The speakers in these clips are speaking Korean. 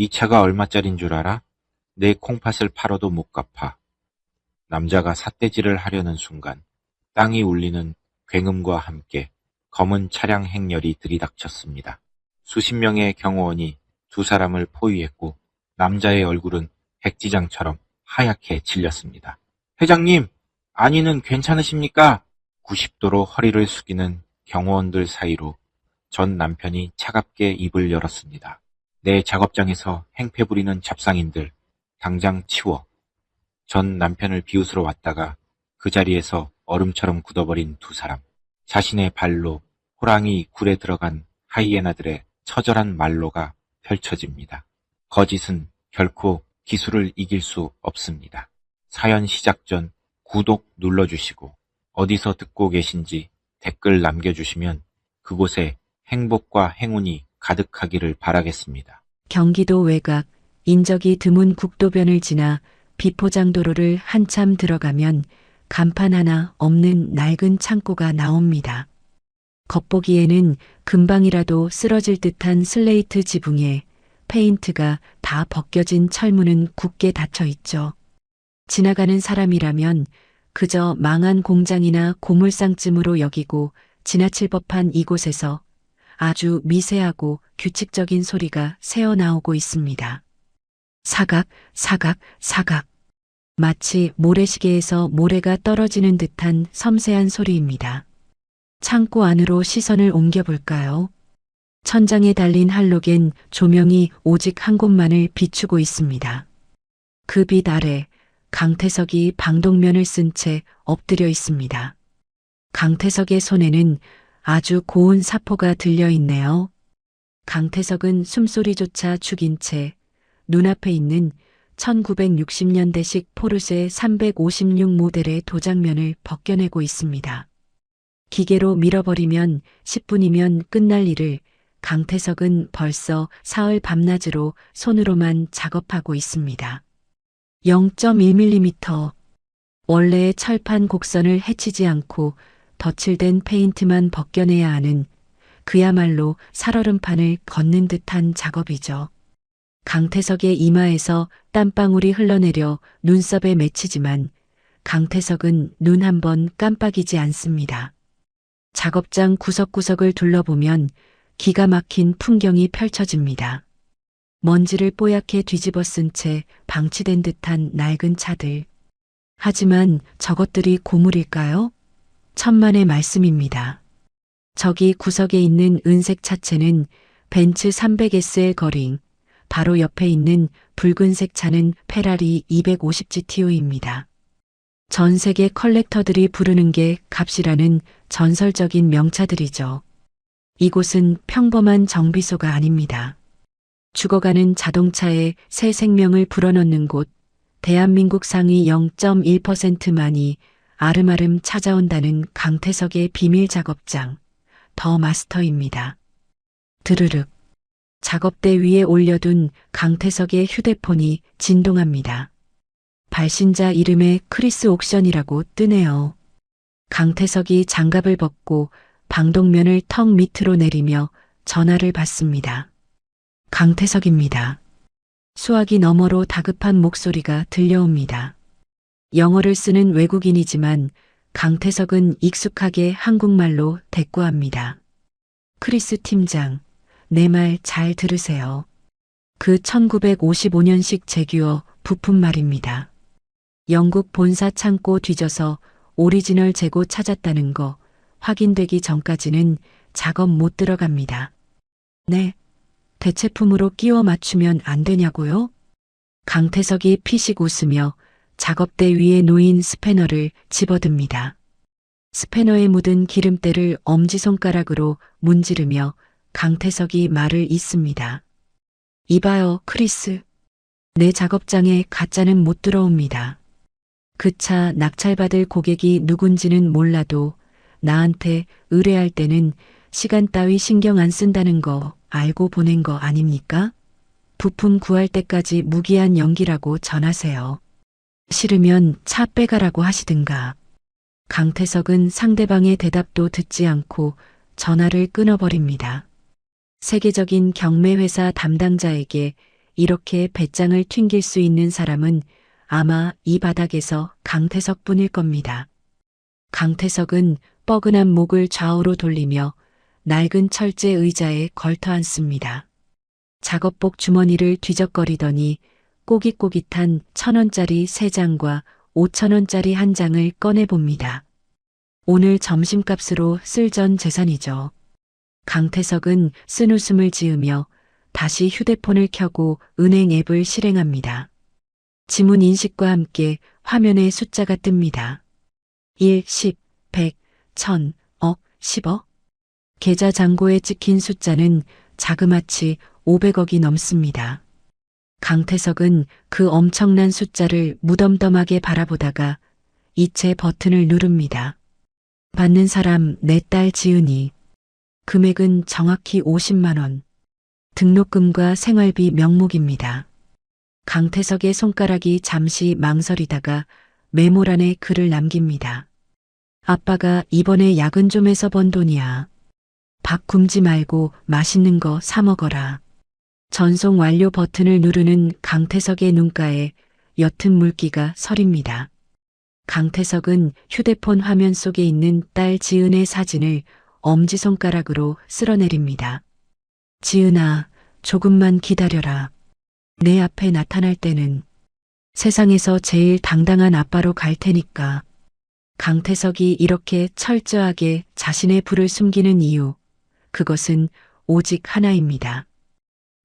이 차가 얼마짜린 줄 알아? 내 콩팥을 팔아도 못 갚아. 남자가 삿대질을 하려는 순간 땅이 울리는 굉음과 함께 검은 차량 행렬이 들이닥쳤습니다. 수십 명의 경호원이 두 사람을 포위했고 남자의 얼굴은 백지장처럼 하얗게 질렸습니다. 회장님, 안위는 괜찮으십니까? 90도로 허리를 숙이는 경호원들 사이로 전 남편이 차갑게 입을 열었습니다. 내 작업장에서 행패 부리는 잡상인들, 당장 치워. 전 남편을 비웃으러 왔다가 그 자리에서 얼음처럼 굳어버린 두 사람. 자신의 발로 호랑이 굴에 들어간 하이에나들의 처절한 말로가 펼쳐집니다. 거짓은 결코 기술을 이길 수 없습니다. 사연 시작 전 구독 눌러주시고 어디서 듣고 계신지 댓글 남겨주시면 그곳에 행복과 행운이 가득하기를 바라겠습니다. 경기도 외곽 인적이 드문 국도변을 지나 비포장도로를 한참 들어가면 간판 하나 없는 낡은 창고가 나옵니다. 겉보기에는 금방이라도 쓰러질 듯한 슬레이트 지붕에 페인트가 다 벗겨진 철문은 굳게 닫혀 있죠. 지나가는 사람이라면 그저 망한 공장이나 고물상쯤으로 여기고 지나칠 법한 이곳에서 아주 미세하고 규칙적인 소리가 새어나오고 있습니다. 사각, 사각, 사각. 마치 모래시계에서 모래가 떨어지는 듯한 섬세한 소리입니다. 창고 안으로 시선을 옮겨볼까요? 천장에 달린 할로겐 조명이 오직 한 곳만을 비추고 있습니다. 그 빛 아래 강태석이 방독면을 쓴 채 엎드려 있습니다. 강태석의 손에는 아주 고운 사포가 들려 있네요. 강태석은 숨소리조차 죽인 채 눈앞에 있는 1960년대식 포르쉐 356 모델의 도장면을 벗겨내고 있습니다. 기계로 밀어버리면 10분이면 끝날 일을 강태석은 벌써 사흘 밤낮으로 손으로만 작업하고 있습니다. 0.1mm. 원래의 철판 곡선을 해치지 않고 덧칠된 페인트만 벗겨내야 하는 그야말로 살얼음판을 걷는 듯한 작업이죠. 강태석의 이마에서 땀방울이 흘러내려 눈썹에 맺히지만 강태석은 눈 한 번 깜빡이지 않습니다. 작업장 구석구석을 둘러보면 기가 막힌 풍경이 펼쳐집니다. 먼지를 뽀얗게 뒤집어 쓴 채 방치된 듯한 낡은 차들. 하지만 저것들이 고물일까요? 천만의 말씀입니다. 저기 구석에 있는 은색 차체는 벤츠 300SL 거링, 바로 옆에 있는 붉은색 차는 페라리 250GTO입니다. 전 세계 컬렉터들이 부르는 게 값이라는 전설적인 명차들이죠. 이곳은 평범한 정비소가 아닙니다. 죽어가는 자동차에 새 생명을 불어넣는 곳, 대한민국 상위 0.1%만이 아름아름 찾아온다는 강태석의 비밀 작업장, 더 마스터입니다. 드르륵. 작업대 위에 올려둔 강태석의 휴대폰이 진동합니다. 발신자 이름에 크리스 옥션이라고 뜨네요. 강태석이 장갑을 벗고 방독면을 턱 밑으로 내리며 전화를 받습니다. 강태석입니다. 수화기 너머로 다급한 목소리가 들려옵니다. 영어를 쓰는 외국인이지만 강태석은 익숙하게 한국말로 대꾸합니다. 크리스 팀장, 내 말 잘 들으세요. 그 1955년식 제규어 부품 말입니다. 영국 본사 창고 뒤져서 오리지널 재고 찾았다는 거 확인되기 전까지는 작업 못 들어갑니다. 네, 대체품으로 끼워 맞추면 안 되냐고요? 강태석이 피식 웃으며 작업대 위에 놓인 스패너를 집어듭니다. 스패너에 묻은 기름때를 엄지손가락으로 문지르며 강태석이 말을 잇습니다. 이봐요, 크리스. 내 작업장에 가짜는 못 들어옵니다. 그 차 낙찰받을 고객이 누군지는 몰라도 나한테 의뢰할 때는 시간 따위 신경 안 쓴다는 거 알고 보낸 거 아닙니까? 부품 구할 때까지 무기한 연기라고 전하세요. 싫으면 차 빼가라고 하시든가. 강태석은 상대방의 대답도 듣지 않고 전화를 끊어버립니다. 세계적인 경매회사 담당자에게 이렇게 배짱을 튕길 수 있는 사람은 아마 이 바닥에서 강태석뿐일 겁니다. 강태석은 뻐근한 목을 좌우로 돌리며 낡은 철제 의자에 걸터 앉습니다. 작업복 주머니를 뒤적거리더니 꼬깃꼬깃한 1,000원짜리 3장과 5,000원짜리 1장을 꺼내봅니다. 오늘 점심값으로 쓸 전 재산이죠. 강태석은 쓴웃음을 지으며 다시 휴대폰을 켜고 은행 앱을 실행합니다. 지문 인식과 함께 화면에 숫자가 뜹니다. 1, 10, 100, 1000, 억, 10억. 계좌 잔고에 찍힌 숫자는 자그마치 500억이 넘습니다. 강태석은 그 엄청난 숫자를 무덤덤하게 바라보다가 이체 버튼을 누릅니다. 받는 사람 내 딸 지은이. 금액은 정확히 50만 원. 등록금과 생활비 명목입니다. 강태석의 손가락이 잠시 망설이다가 메모란에 글을 남깁니다. 아빠가 이번에 야근 좀 해서 번 돈이야. 밥 굶지 말고 맛있는 거 사 먹어라. 전송 완료 버튼을 누르는 강태석의 눈가에 옅은 물기가 서립니다. 강태석은 휴대폰 화면 속에 있는 딸 지은의 사진을 엄지손가락으로 쓸어내립니다. 지은아, 조금만 기다려라. 내 앞에 나타날 때는 세상에서 제일 당당한 아빠로 갈 테니까. 강태석이 이렇게 철저하게 자신의 불을 숨기는 이유, 그것은 오직 하나입니다.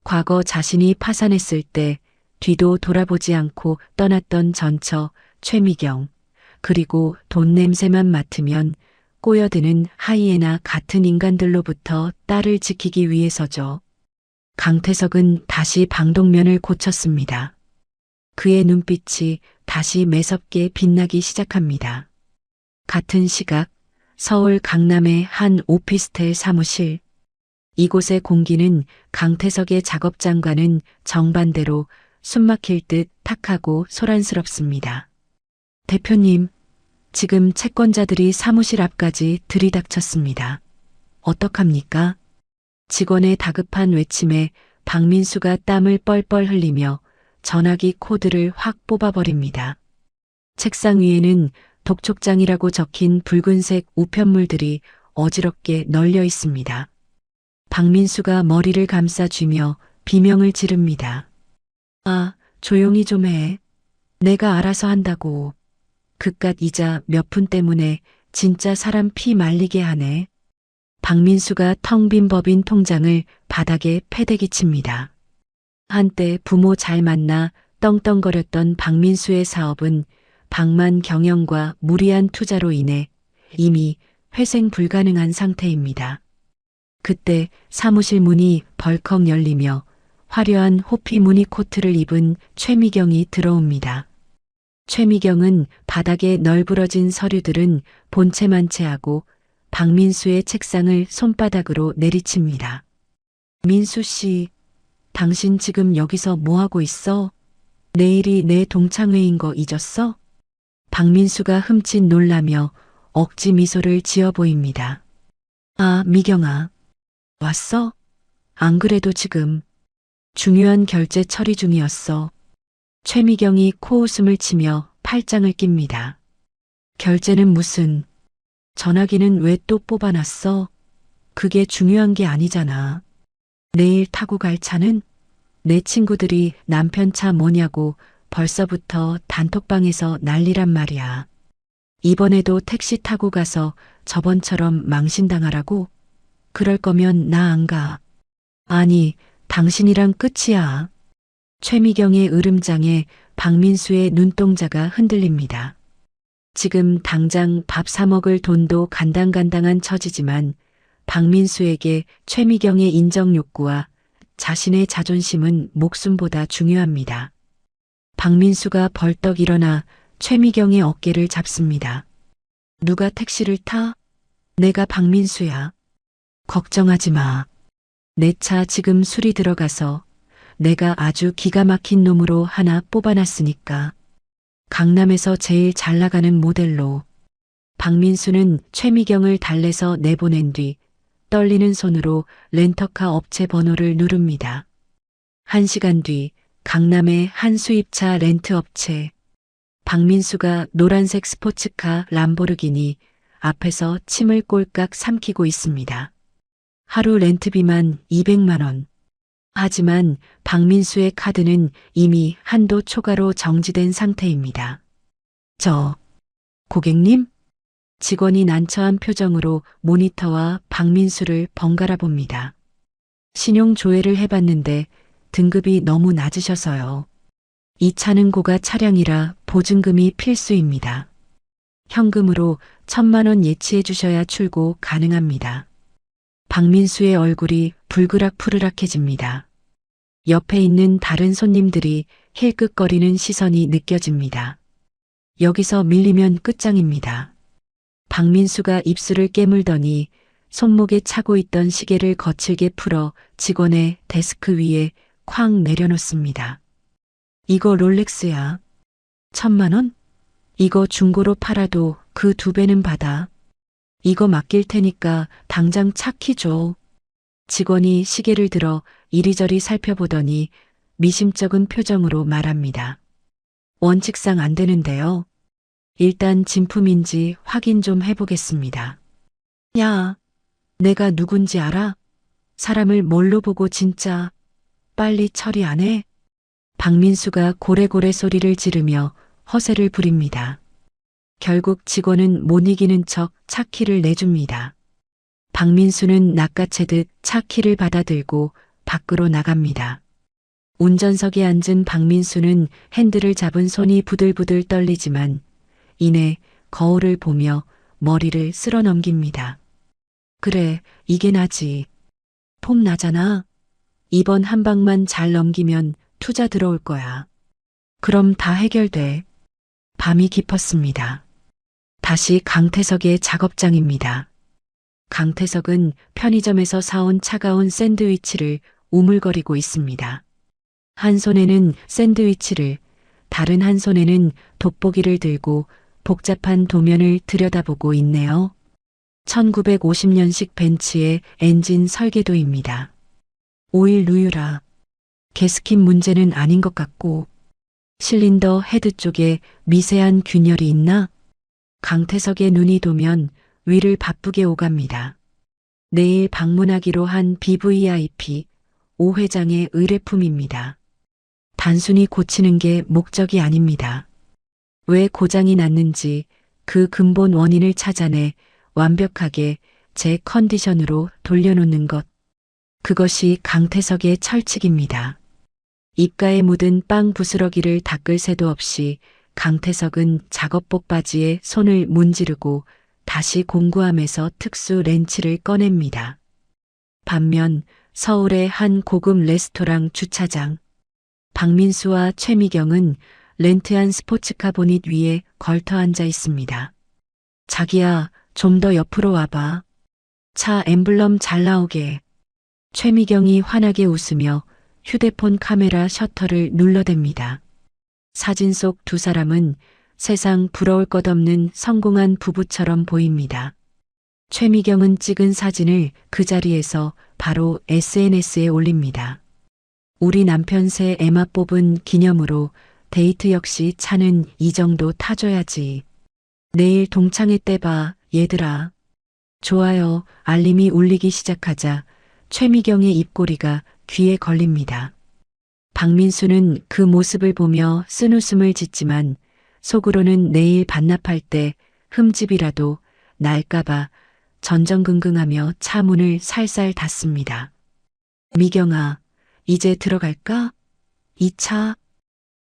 과거 자신이 파산했을 때 뒤도 돌아보지 않고 떠났던 전처 최미경, 그리고 돈 냄새만 맡으면 꼬여드는 하이에나 같은 인간들로부터 딸을 지키기 위해서죠. 강태석은 다시 방독면을 고쳤습니다. 그의 눈빛이 다시 매섭게 빛나기 시작합니다. 같은 시각 서울 강남의 한 오피스텔 사무실. 이곳의 공기는 강태석의 작업장과는 정반대로 숨막힐 듯 탁하고 소란스럽습니다. 대표님, 지금 채권자들이 사무실 앞까지 들이닥쳤습니다. 어떡합니까? 직원의 다급한 외침에 박민수가 땀을 뻘뻘 흘리며 전화기 코드를 확 뽑아버립니다. 책상 위에는 독촉장이라고 적힌 붉은색 우편물들이 어지럽게 널려 있습니다. 박민수가 머리를 감싸쥐며 비명을 지릅니다. 아, 조용히 좀 해. 내가 알아서 한다고. 그깟 이자 몇 푼 때문에 진짜 사람 피 말리게 하네. 박민수가 텅 빈 법인 통장을 바닥에 패대기 칩니다. 한때 부모 잘 만나 떵떵거렸던 박민수의 사업은 방만 경영과 무리한 투자로 인해 이미 회생 불가능한 상태입니다. 그때 사무실 문이 벌컥 열리며 화려한 호피 무늬 코트를 입은 최미경이 들어옵니다. 최미경은 바닥에 널브러진 서류들은 본체만체하고 박민수의 책상을 손바닥으로 내리칩니다. 민수 씨, 당신 지금 여기서 뭐 하고 있어? 내일이 내 동창회인 거 잊었어? 박민수가 흠칫 놀라며 억지 미소를 지어 보입니다. 아, 미경아. 왔어? 안 그래도 지금 중요한 결제 처리 중이었어. 최미경이 코웃음을 치며 팔짱을 낍니다. 결제는 무슨, 전화기는 왜 또 뽑아놨어? 그게 중요한 게 아니잖아. 내일 타고 갈 차는? 내 친구들이 남편 차 뭐냐고 벌써부터 단톡방에서 난리란 말이야. 이번에도 택시 타고 가서 저번처럼 망신당하라고? 그럴 거면 나 안 가. 아니, 당신이랑 끝이야. 최미경의 으름장에 박민수의 눈동자가 흔들립니다. 지금 당장 밥 사 먹을 돈도 간당간당한 처지지만 박민수에게 최미경의 인정 욕구와 자신의 자존심은 목숨보다 중요합니다. 박민수가 벌떡 일어나 최미경의 어깨를 잡습니다. 누가 택시를 타? 내가 박민수야. 걱정하지 마. 내 차 지금 수리 들어가서 내가 아주 기가 막힌 놈으로 하나 뽑아놨으니까. 강남에서 제일 잘 나가는 모델로. 박민수는 최미경을 달래서 내보낸 뒤 떨리는 손으로 렌터카 업체 번호를 누릅니다. 1시간 뒤 강남의 한 수입차 렌트 업체. 박민수가 노란색 스포츠카 람보르기니 앞에서 침을 꼴깍 삼키고 있습니다. 하루 렌트비만 200만 원. 하지만 박민수의 카드는 이미 한도 초과로 정지된 상태입니다. 고객님? 직원이 난처한 표정으로 모니터와 박민수를 번갈아 봅니다. 신용 조회를 해봤는데 등급이 너무 낮으셔서요. 이 차는 고가 차량이라 보증금이 필수입니다. 현금으로 1,000만 원 예치해 주셔야 출고 가능합니다. 박민수의 얼굴이 불그락푸르락해집니다. 옆에 있는 다른 손님들이 힐끗거리는 시선이 느껴집니다. 여기서 밀리면 끝장입니다. 박민수가 입술을 깨물더니 손목에 차고 있던 시계를 거칠게 풀어 직원의 데스크 위에 쾅 내려놓습니다. 이거 롤렉스야. 1,000만 원? 이거 중고로 팔아도 그 2배는 받아. 이거 맡길 테니까 당장 차 키 줘. 직원이 시계를 들어 이리저리 살펴보더니 미심쩍은 표정으로 말합니다. 원칙상 안 되는데요. 일단 진품인지 확인 좀 해보겠습니다. 야, 내가 누군지 알아? 사람을 뭘로 보고 진짜 빨리 처리 안 해? 박민수가 고래고래 소리를 지르며 허세를 부립니다. 결국 직원은 못 이기는 척 차키를 내줍니다. 박민수는 낚아채듯 차키를 받아들고 밖으로 나갑니다. 운전석에 앉은 박민수는 핸들을 잡은 손이 부들부들 떨리지만 이내 거울을 보며 머리를 쓸어 넘깁니다. 그래, 이게 나지. 폼 나잖아. 이번 한 방만 잘 넘기면 투자 들어올 거야. 그럼 다 해결돼. 밤이 깊었습니다. 다시 강태석의 작업장입니다. 강태석은 편의점에서 사온 차가운 샌드위치를 우물거리고 있습니다. 한 손에는 샌드위치를, 다른 한 손에는 돋보기를 들고 복잡한 도면을 들여다보고 있네요. 1950년식 벤츠의 엔진 설계도입니다. 오일 누유라. 게스킨 문제는 아닌 것 같고 실린더 헤드 쪽에 미세한 균열이 있나? 강태석의 눈이 도면 위를 바쁘게 오갑니다. 내일 방문하기로 한 BVIP 5회장의 의뢰품입니다. 단순히 고치는 게 목적이 아닙니다. 왜 고장이 났는지 그 근본 원인을 찾아내 완벽하게 제 컨디션으로 돌려놓는 것. 그것이 강태석의 철칙입니다. 입가에 묻은 빵 부스러기를 닦을 새도 없이 강태석은 작업복 바지에 손을 문지르고 다시 공구함에서 특수 렌치를 꺼냅니다. 반면 서울의 한 고급 레스토랑 주차장. 박민수와 최미경은 렌트한 스포츠카 보닛 위에 걸터 앉아 있습니다. 자기야, 좀 더 옆으로 와봐. 차 엠블럼 잘 나오게. 최미경이 환하게 웃으며 휴대폰 카메라 셔터를 눌러댑니다. 사진 속 두 사람은 세상 부러울 것 없는 성공한 부부처럼 보입니다. 최미경은 찍은 사진을 그 자리에서 바로 SNS에 올립니다. 우리 남편 새 에마 뽑은 기념으로 데이트 역시 차는 이 정도 타줘야지. 내일 동창회 때 봐, 얘들아. 좋아요, 알림이 울리기 시작하자 최미경의 입꼬리가 귀에 걸립니다. 박민수는 그 모습을 보며 쓴웃음을 짓지만 속으로는 내일 반납할 때 흠집이라도 날까봐 전전긍긍하며 차 문을 살살 닫습니다. 미경아, 이제 들어갈까? 이 차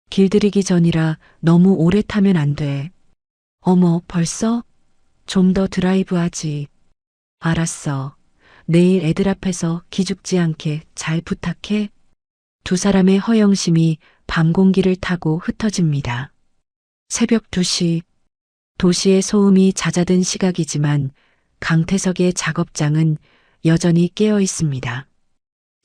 길들이기 전이라 너무 오래 타면 안 돼. 어머, 벌써? 좀 더 드라이브 하지. 알았어. 내일 애들 앞에서 기죽지 않게 잘 부탁해. 두 사람의 허영심이 밤 공기를 타고 흩어집니다. 새벽 2시. 도시의 소음이 잦아든 시각이지만 강태석의 작업장은 여전히 깨어 있습니다.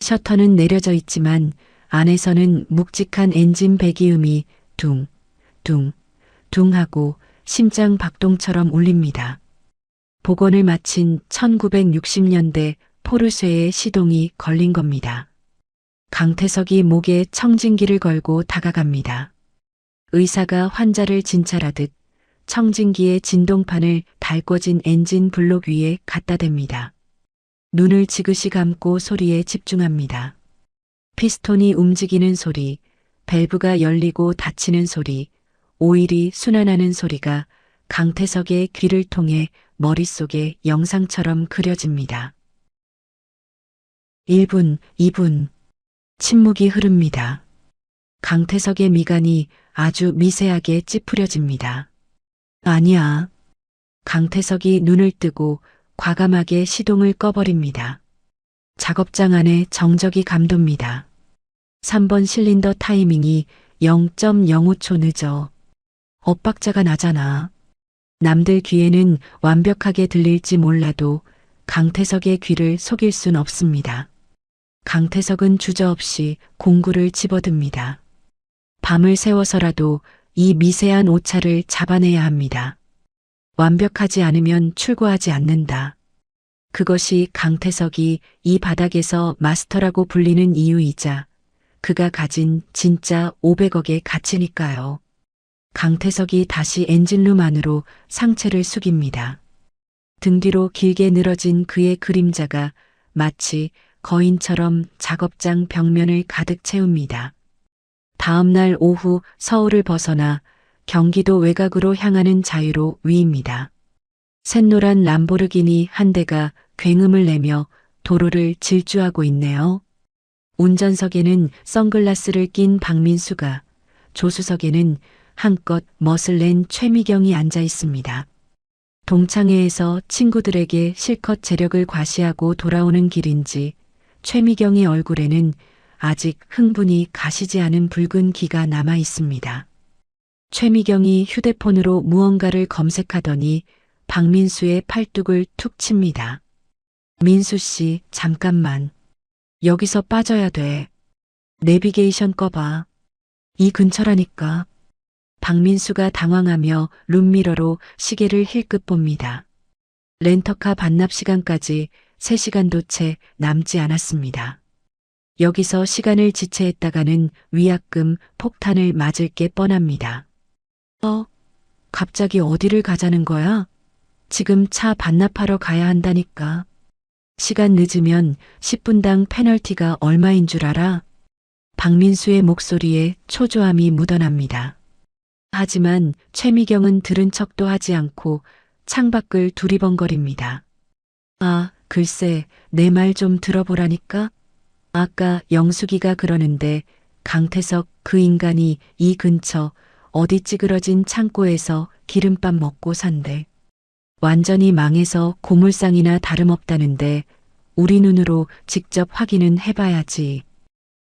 셔터는 내려져 있지만 안에서는 묵직한 엔진 배기음이 둥, 둥, 둥 하고 심장 박동처럼 울립니다. 복원을 마친 1960년대 포르쉐의 시동이 걸린 겁니다. 강태석이 목에 청진기를 걸고 다가갑니다. 의사가 환자를 진찰하듯 청진기의 진동판을 달궈진 엔진 블록 위에 갖다 댑니다. 눈을 지그시 감고 소리에 집중합니다. 피스톤이 움직이는 소리, 밸브가 열리고 닫히는 소리, 오일이 순환하는 소리가 강태석의 귀를 통해 머릿속에 영상처럼 그려집니다. 1분, 2분. 침묵이 흐릅니다. 강태석의 미간이 아주 미세하게 찌푸려집니다. 아니야. 강태석이 눈을 뜨고 과감하게 시동을 꺼버립니다. 작업장 안에 정적이 감돕니다. 3번 실린더 타이밍이 0.05초 늦어. 엇박자가 나잖아. 남들 귀에는 완벽하게 들릴지 몰라도 강태석의 귀를 속일 순 없습니다. 강태석은 주저없이 공구를 집어듭니다. 밤을 새워서라도 이 미세한 오차를 잡아내야 합니다. 완벽하지 않으면 출고하지 않는다. 그것이 강태석이 이 바닥에서 마스터라고 불리는 이유이자 그가 가진 진짜 500억의 가치니까요. 강태석이 다시 엔진룸 안으로 상체를 숙입니다. 등 뒤로 길게 늘어진 그의 그림자가 마치 거인처럼 작업장 벽면을 가득 채웁니다. 다음 날 오후 서울을 벗어나 경기도 외곽으로 향하는 자유로 위입니다. 샛노란 람보르기니 한 대가 굉음을 내며 도로를 질주하고 있네요. 운전석에는 선글라스를 낀 박민수가, 조수석에는 한껏 멋을 낸 최미경이 앉아 있습니다. 동창회에서 친구들에게 실컷 재력을 과시하고 돌아오는 길인지 최미경의 얼굴에는 아직 흥분이 가시지 않은 붉은 기가 남아 있습니다. 최미경이 휴대폰으로 무언가를 검색하더니 박민수의 팔뚝을 툭 칩니다. 민수 씨, 잠깐만. 여기서 빠져야 돼. 내비게이션 꺼봐. 이 근처라니까. 박민수가 당황하며 룸미러로 시계를 힐끗 봅니다. 렌터카 반납 시간까지 3시간도 채 남지 않았습니다. 여기서 시간을 지체했다가는 위약금 폭탄을 맞을 게 뻔합니다. 갑자기 어디를 가자는 거야? 지금 차 반납하러 가야 한다니까. 시간 늦으면 10분당 페널티가 얼마인 줄 알아? 박민수의 목소리에 초조함이 묻어납니다. 하지만 최미경은 들은 척도 하지 않고 창밖을 두리번거립니다. 글쎄, 내 말 좀 들어보라니까? 아까 영숙이가 그러는데 강태석 그 인간이 이 근처 어디 찌그러진 창고에서 기름밥 먹고 산대. 완전히 망해서 고물상이나 다름없다는데 우리 눈으로 직접 확인은 해봐야지.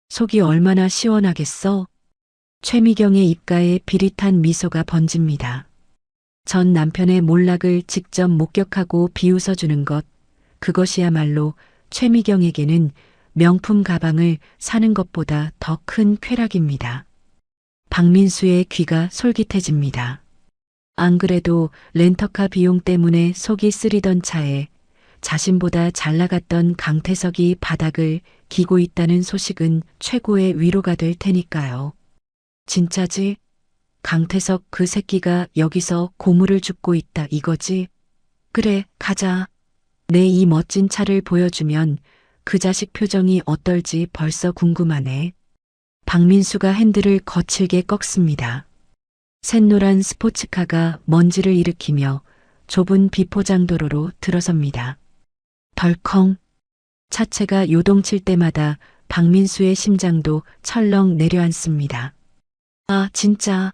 속이 얼마나 시원하겠어? 최미경의 입가에 비릿한 미소가 번집니다. 전 남편의 몰락을 직접 목격하고 비웃어주는 것, 그것이야말로 최미경에게는 명품 가방을 사는 것보다 더 큰 쾌락입니다. 박민수의 귀가 솔깃해집니다. 안 그래도 렌터카 비용 때문에 속이 쓰리던 차에 자신보다 잘 나갔던 강태석이 바닥을 기고 있다는 소식은 최고의 위로가 될 테니까요. 진짜지? 강태석 그 새끼가 여기서 고물을 줍고 있다 이거지? 그래, 가자. 내 이 멋진 차를 보여주면 그 자식 표정이 어떨지 벌써 궁금하네. 박민수가 핸들을 거칠게 꺾습니다. 샛노란 스포츠카가 먼지를 일으키며 좁은 비포장도로로 들어섭니다. 덜컹. 차체가 요동칠 때마다 박민수의 심장도 철렁 내려앉습니다. 진짜.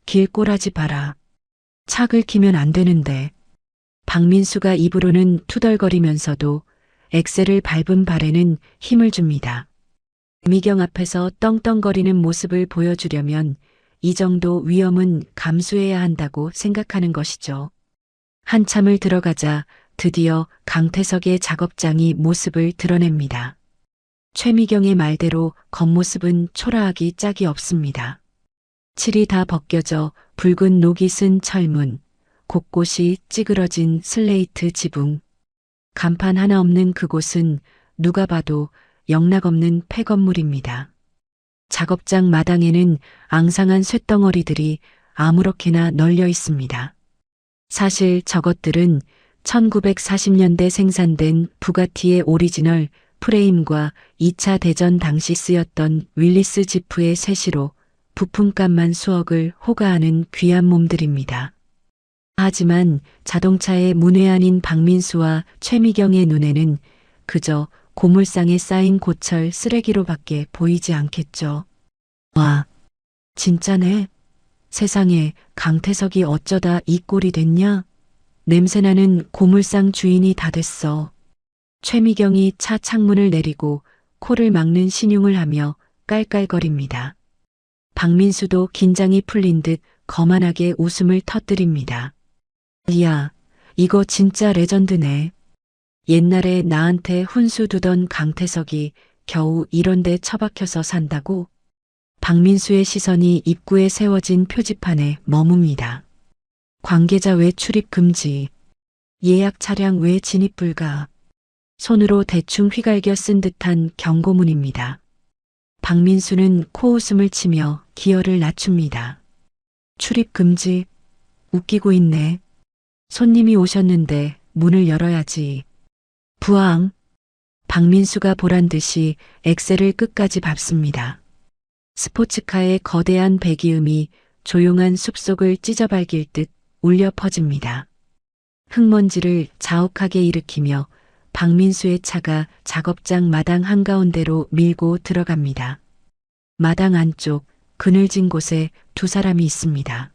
길 꼬라지 봐라. 차 긁히면 안 되는데. 박민수가 입으로는 투덜거리면서도 엑셀을 밟은 발에는 힘을 줍니다. 미경 앞에서 떵떵거리는 모습을 보여주려면 이 정도 위험은 감수해야 한다고 생각하는 것이죠. 한참을 들어가자 드디어 강태석의 작업장이 모습을 드러냅니다. 최미경의 말대로 겉모습은 초라하기 짝이 없습니다. 칠이 다 벗겨져 붉은 녹이 쓴 철문, 곳곳이 찌그러진 슬레이트 지붕. 간판 하나 없는 그곳은 누가 봐도 영락없는 폐건물입니다. 작업장 마당에는 앙상한 쇳덩어리들이 아무렇게나 널려 있습니다. 사실 저것들은 1940년대 생산된 부가티의 오리지널 프레임과 2차 대전 당시 쓰였던 윌리스 지프의 세시로 부품값만 수억을 호가하는 귀한 몸들입니다. 하지만 자동차의 문외한인 박민수와 최미경의 눈에는 그저 고물상에 쌓인 고철 쓰레기로밖에 보이지 않겠죠. 와, 진짜네. 세상에 강태석이 어쩌다 이 꼴이 됐냐? 냄새나는 고물상 주인이 다 됐어. 최미경이 차 창문을 내리고 코를 막는 신용을 하며 깔깔거립니다. 박민수도 긴장이 풀린 듯 거만하게 웃음을 터뜨립니다. 이야, 이거 진짜 레전드네. 옛날에 나한테 훈수 두던 강태석이 겨우 이런데 처박혀서 산다고? 박민수의 시선이 입구에 세워진 표지판에 머뭅니다. 관계자 외 출입 금지. 예약 차량 외 진입 불가. 손으로 대충 휘갈겨 쓴 듯한 경고문입니다. 박민수는 코웃음을 치며 기어를 낮춥니다. 출입 금지. 웃기고 있네. 손님이 오셨는데 문을 열어야지. 부항. 박민수가 보란 듯이 엑셀을 끝까지 밟습니다. 스포츠카의 거대한 배기음이 조용한 숲속을 찢어발길 듯 울려 퍼집니다. 흙먼지를 자욱하게 일으키며 박민수의 차가 작업장 마당 한가운데로 밀고 들어갑니다. 마당 안쪽 그늘진 곳에 두 사람이 있습니다.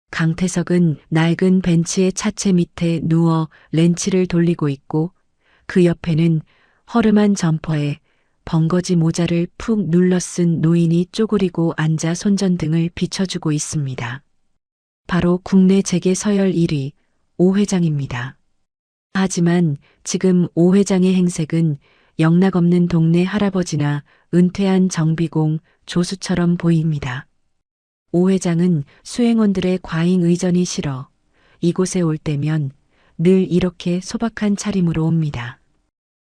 강태석은 낡은 벤츠의 차체 밑에 누워 렌치를 돌리고 있고 그 옆에는 허름한 점퍼에 벙거지 모자를 푹 눌러 쓴 노인이 쪼그리고 앉아 손전등을 비춰주고 있습니다. 바로 국내 재계 서열 1위 오 회장입니다. 하지만 지금 오 회장의 행색은 영락없는 동네 할아버지나 은퇴한 정비공 조수처럼 보입니다. 오 회장은 수행원들의 과잉 의전이 싫어 이곳에 올 때면 늘 이렇게 소박한 차림으로 옵니다.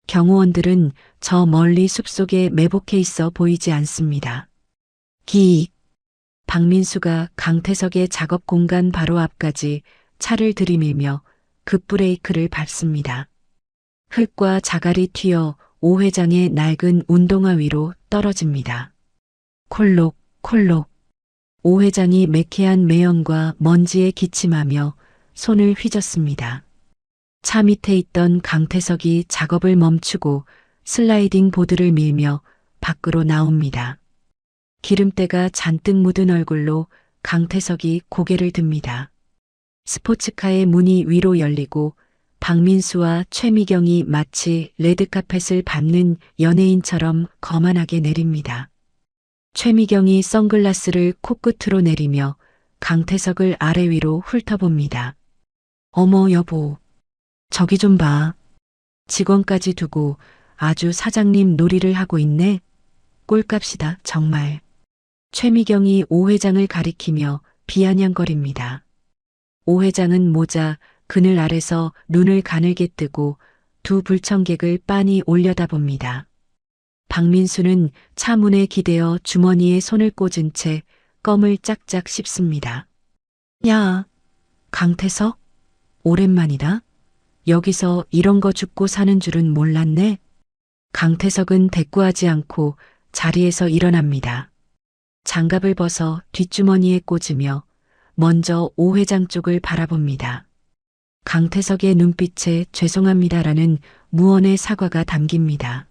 경호원들은 저 멀리 숲속에 매복해 있어 보이지 않습니다. 기익. 박민수가 강태석의 작업 공간 바로 앞까지 차를 들이밀며 급브레이크를 밟습니다. 흙과 자갈이 튀어 오 회장의 낡은 운동화 위로 떨어집니다. 콜록 콜록. 오 회장이 매캐한 매연과 먼지에 기침하며 손을 휘젓습니다. 차 밑에 있던 강태석이 작업을 멈추고 슬라이딩 보드를 밀며 밖으로 나옵니다. 기름때가 잔뜩 묻은 얼굴로 강태석이 고개를 듭니다. 스포츠카의 문이 위로 열리고 박민수와 최미경이 마치 레드카펫을 밟는 연예인처럼 거만하게 내립니다. 최미경이 선글라스를 코끝으로 내리며 강태석을 아래 위로 훑어봅니다. 어머 여보. 저기 좀 봐. 직원까지 두고 아주 사장님 놀이를 하고 있네. 꼴값이다 정말. 최미경이 오 회장을 가리키며 비아냥거립니다. 오 회장은 모자 그늘 아래서 눈을 가늘게 뜨고 두 불청객을 빤히 올려다봅니다. 박민수는 차 문에 기대어 주머니에 손을 꽂은 채 껌을 짝짝 씹습니다. 야, 강태석? 오랜만이다. 여기서 이런 거 줍고 사는 줄은 몰랐네. 강태석은 대꾸하지 않고 자리에서 일어납니다. 장갑을 벗어 뒷주머니에 꽂으며 먼저 오 회장 쪽을 바라봅니다. 강태석의 눈빛에 죄송합니다라는 무언의 사과가 담깁니다.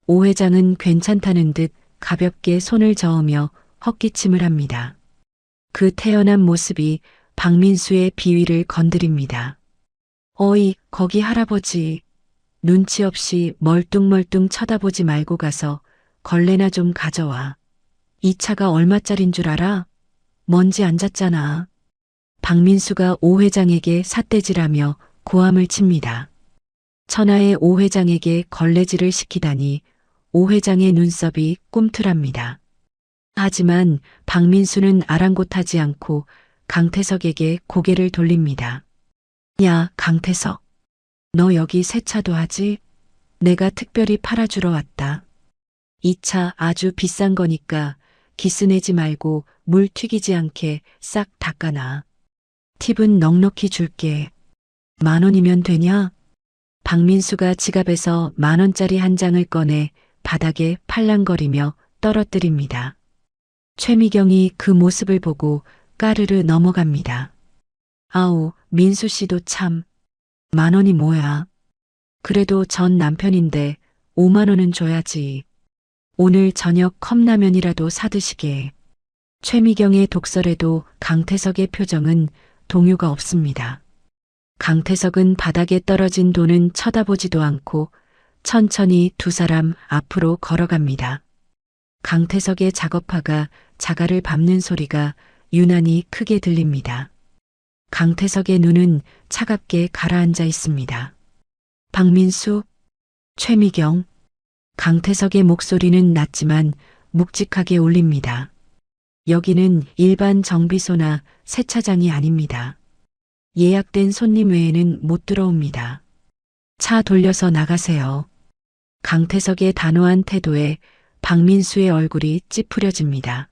오 회장은 괜찮다는 듯 가볍게 손을 저으며 헛기침을 합니다. 그 태연한 모습이 박민수의 비위를 건드립니다. 어이, 거기 할아버지. 눈치 없이 멀뚱멀뚱 쳐다보지 말고 가서 걸레나 좀 가져와. 이 차가 얼마짜린 줄 알아? 먼지 앉았잖아. 박민수가 오 회장에게 삿대질하며 고함을 칩니다. 천하의 오 회장에게 걸레질을 시키다니 오 회장의 눈썹이 꿈틀합니다. 하지만 박민수는 아랑곳하지 않고 강태석에게 고개를 돌립니다. 야, 강태석. 너 여기 세차도 하지? 내가 특별히 팔아주러 왔다. 이 차 아주 비싼 거니까 기스내지 말고 물 튀기지 않게 싹 닦아놔. 팁은 넉넉히 줄게. 10,000원이면 되냐? 박민수가 지갑에서 10,000원짜리 한 장을 꺼내 바닥에 팔랑거리며 떨어뜨립니다. 최미경이 그 모습을 보고 까르르 넘어갑니다. 아우, 민수 씨도 참. 10,000원이 뭐야? 그래도 전 남편인데 50,000원은 줘야지. 오늘 저녁 컵라면이라도 사드시게. 최미경의 독설에도 강태석의 표정은 동요가 없습니다. 강태석은 바닥에 떨어진 돈은 쳐다보지도 않고 천천히 두 사람 앞으로 걸어갑니다. 강태석의 작업화가 자갈을 밟는 소리가 유난히 크게 들립니다. 강태석의 눈은 차갑게 가라앉아 있습니다. 박민수, 최미경, 강태석의 목소리는 낮지만 묵직하게 울립니다. 여기는 일반 정비소나 세차장이 아닙니다. 예약된 손님 외에는 못 들어옵니다. 차 돌려서 나가세요. 강태석의 단호한 태도에 박민수의 얼굴이 찌푸려집니다.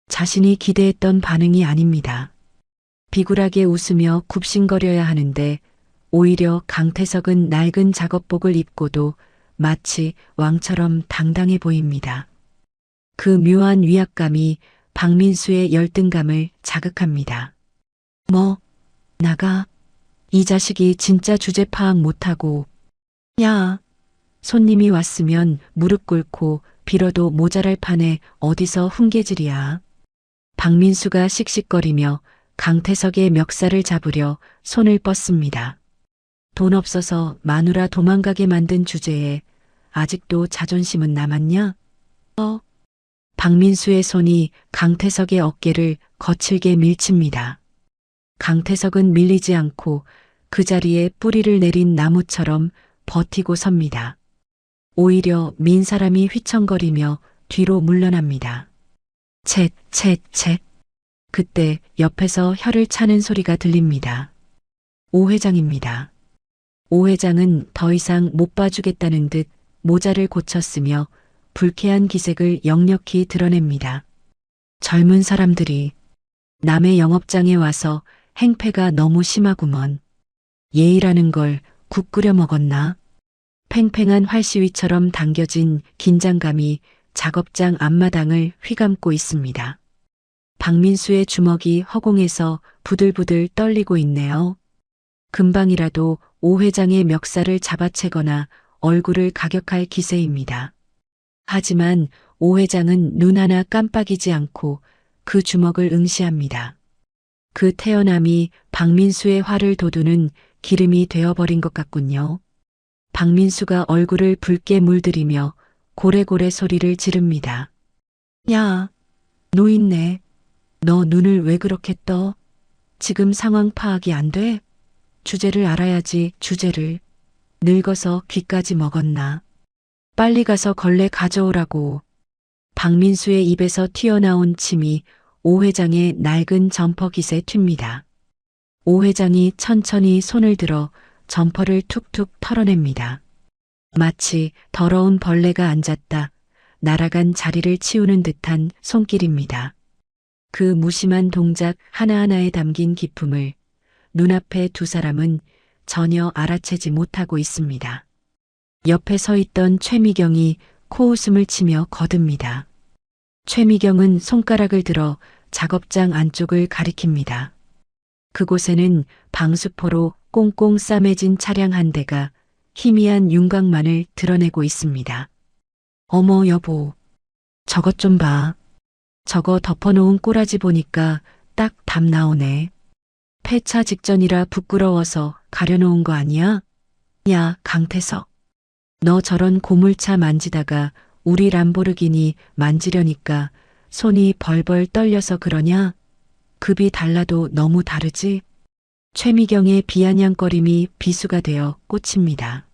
자신이 기대했던 반응이 아닙니다. 비굴하게 웃으며 굽신거려야 하는데 오히려 강태석은 낡은 작업복을 입고도 마치 왕처럼 당당해 보입니다. 그 묘한 위압감이 박민수의 열등감을 자극합니다. 뭐, 나가. 이 자식이 진짜 주제 파악 못하고. 야, 손님이 왔으면 무릎 꿇고 빌어도 모자랄 판에 어디서 훈계질이야. 박민수가 씩씩거리며 강태석의 멱살을 잡으려 손을 뻗습니다. 돈 없어서 마누라 도망가게 만든 주제에 아직도 자존심은 남았냐? 박민수의 손이 강태석의 어깨를 거칠게 밀칩니다. 강태석은 밀리지 않고 그 자리에 뿌리를 내린 나무처럼 버티고 섭니다. 오히려 민 사람이 휘청거리며 뒤로 물러납니다. 쳇. 그때 옆에서 혀를 차는 소리가 들립니다. 오 회장입니다. 오 회장은 더 이상 못 봐주겠다는 듯 모자를 고쳤으며 불쾌한 기색을 역력히 드러냅니다. 젊은 사람들이 남의 영업장에 와서 행패가 너무 심하구먼. 예의라는 걸 국 끓여 먹었나? 팽팽한 활시위처럼 당겨진 긴장감이 작업장 앞마당을 휘감고 있습니다. 박민수의 주먹이 허공에서 부들부들 떨리고 있네요. 금방이라도 오 회장의 멱살을 잡아채거나 얼굴을 가격할 기세입니다. 하지만 오 회장은 눈 하나 깜빡이지 않고 그 주먹을 응시합니다. 그 태연함이 박민수의 화를 돋우는 기름이 되어버린 것 같군요. 박민수가 얼굴을 붉게 물들이며 고래고래 소리를 지릅니다. 야, 노인네. 너 눈을 왜 그렇게 떠? 지금 상황 파악이 안 돼? 주제를 알아야지, 주제를. 늙어서 귀까지 먹었나? 빨리 가서 걸레 가져오라고. 박민수의 입에서 튀어나온 침이 오 회장의 낡은 점퍼 깃에 튑니다. 오 회장이 천천히 손을 들어 점퍼를 툭툭 털어냅니다. 마치 더러운 벌레가 앉았다 날아간 자리를 치우는 듯한 손길입니다. 그 무심한 동작 하나하나에 담긴 기품을 눈앞에 두 사람은 전혀 알아채지 못하고 있습니다. 옆에 서 있던 최미경이 코웃음을 치며 거듭니다. 최미경은 손가락을 들어 작업장 안쪽을 가리킵니다. 그곳에는 방수포로 꽁꽁 싸매진 차량 한 대가 희미한 윤곽만을 드러내고 있습니다. 어머 여보, 저것 좀 봐. 저거 덮어놓은 꼬라지 보니까 딱 답 나오네. 폐차 직전이라 부끄러워서 가려놓은 거 아니야? 야, 강태석. 너 저런 고물차 만지다가 우리 람보르기니 만지려니까 손이 벌벌 떨려서 그러냐? 급이 달라도 너무 다르지? 최미경의 비아냥거림이 비수가 되어 꽂힙니다.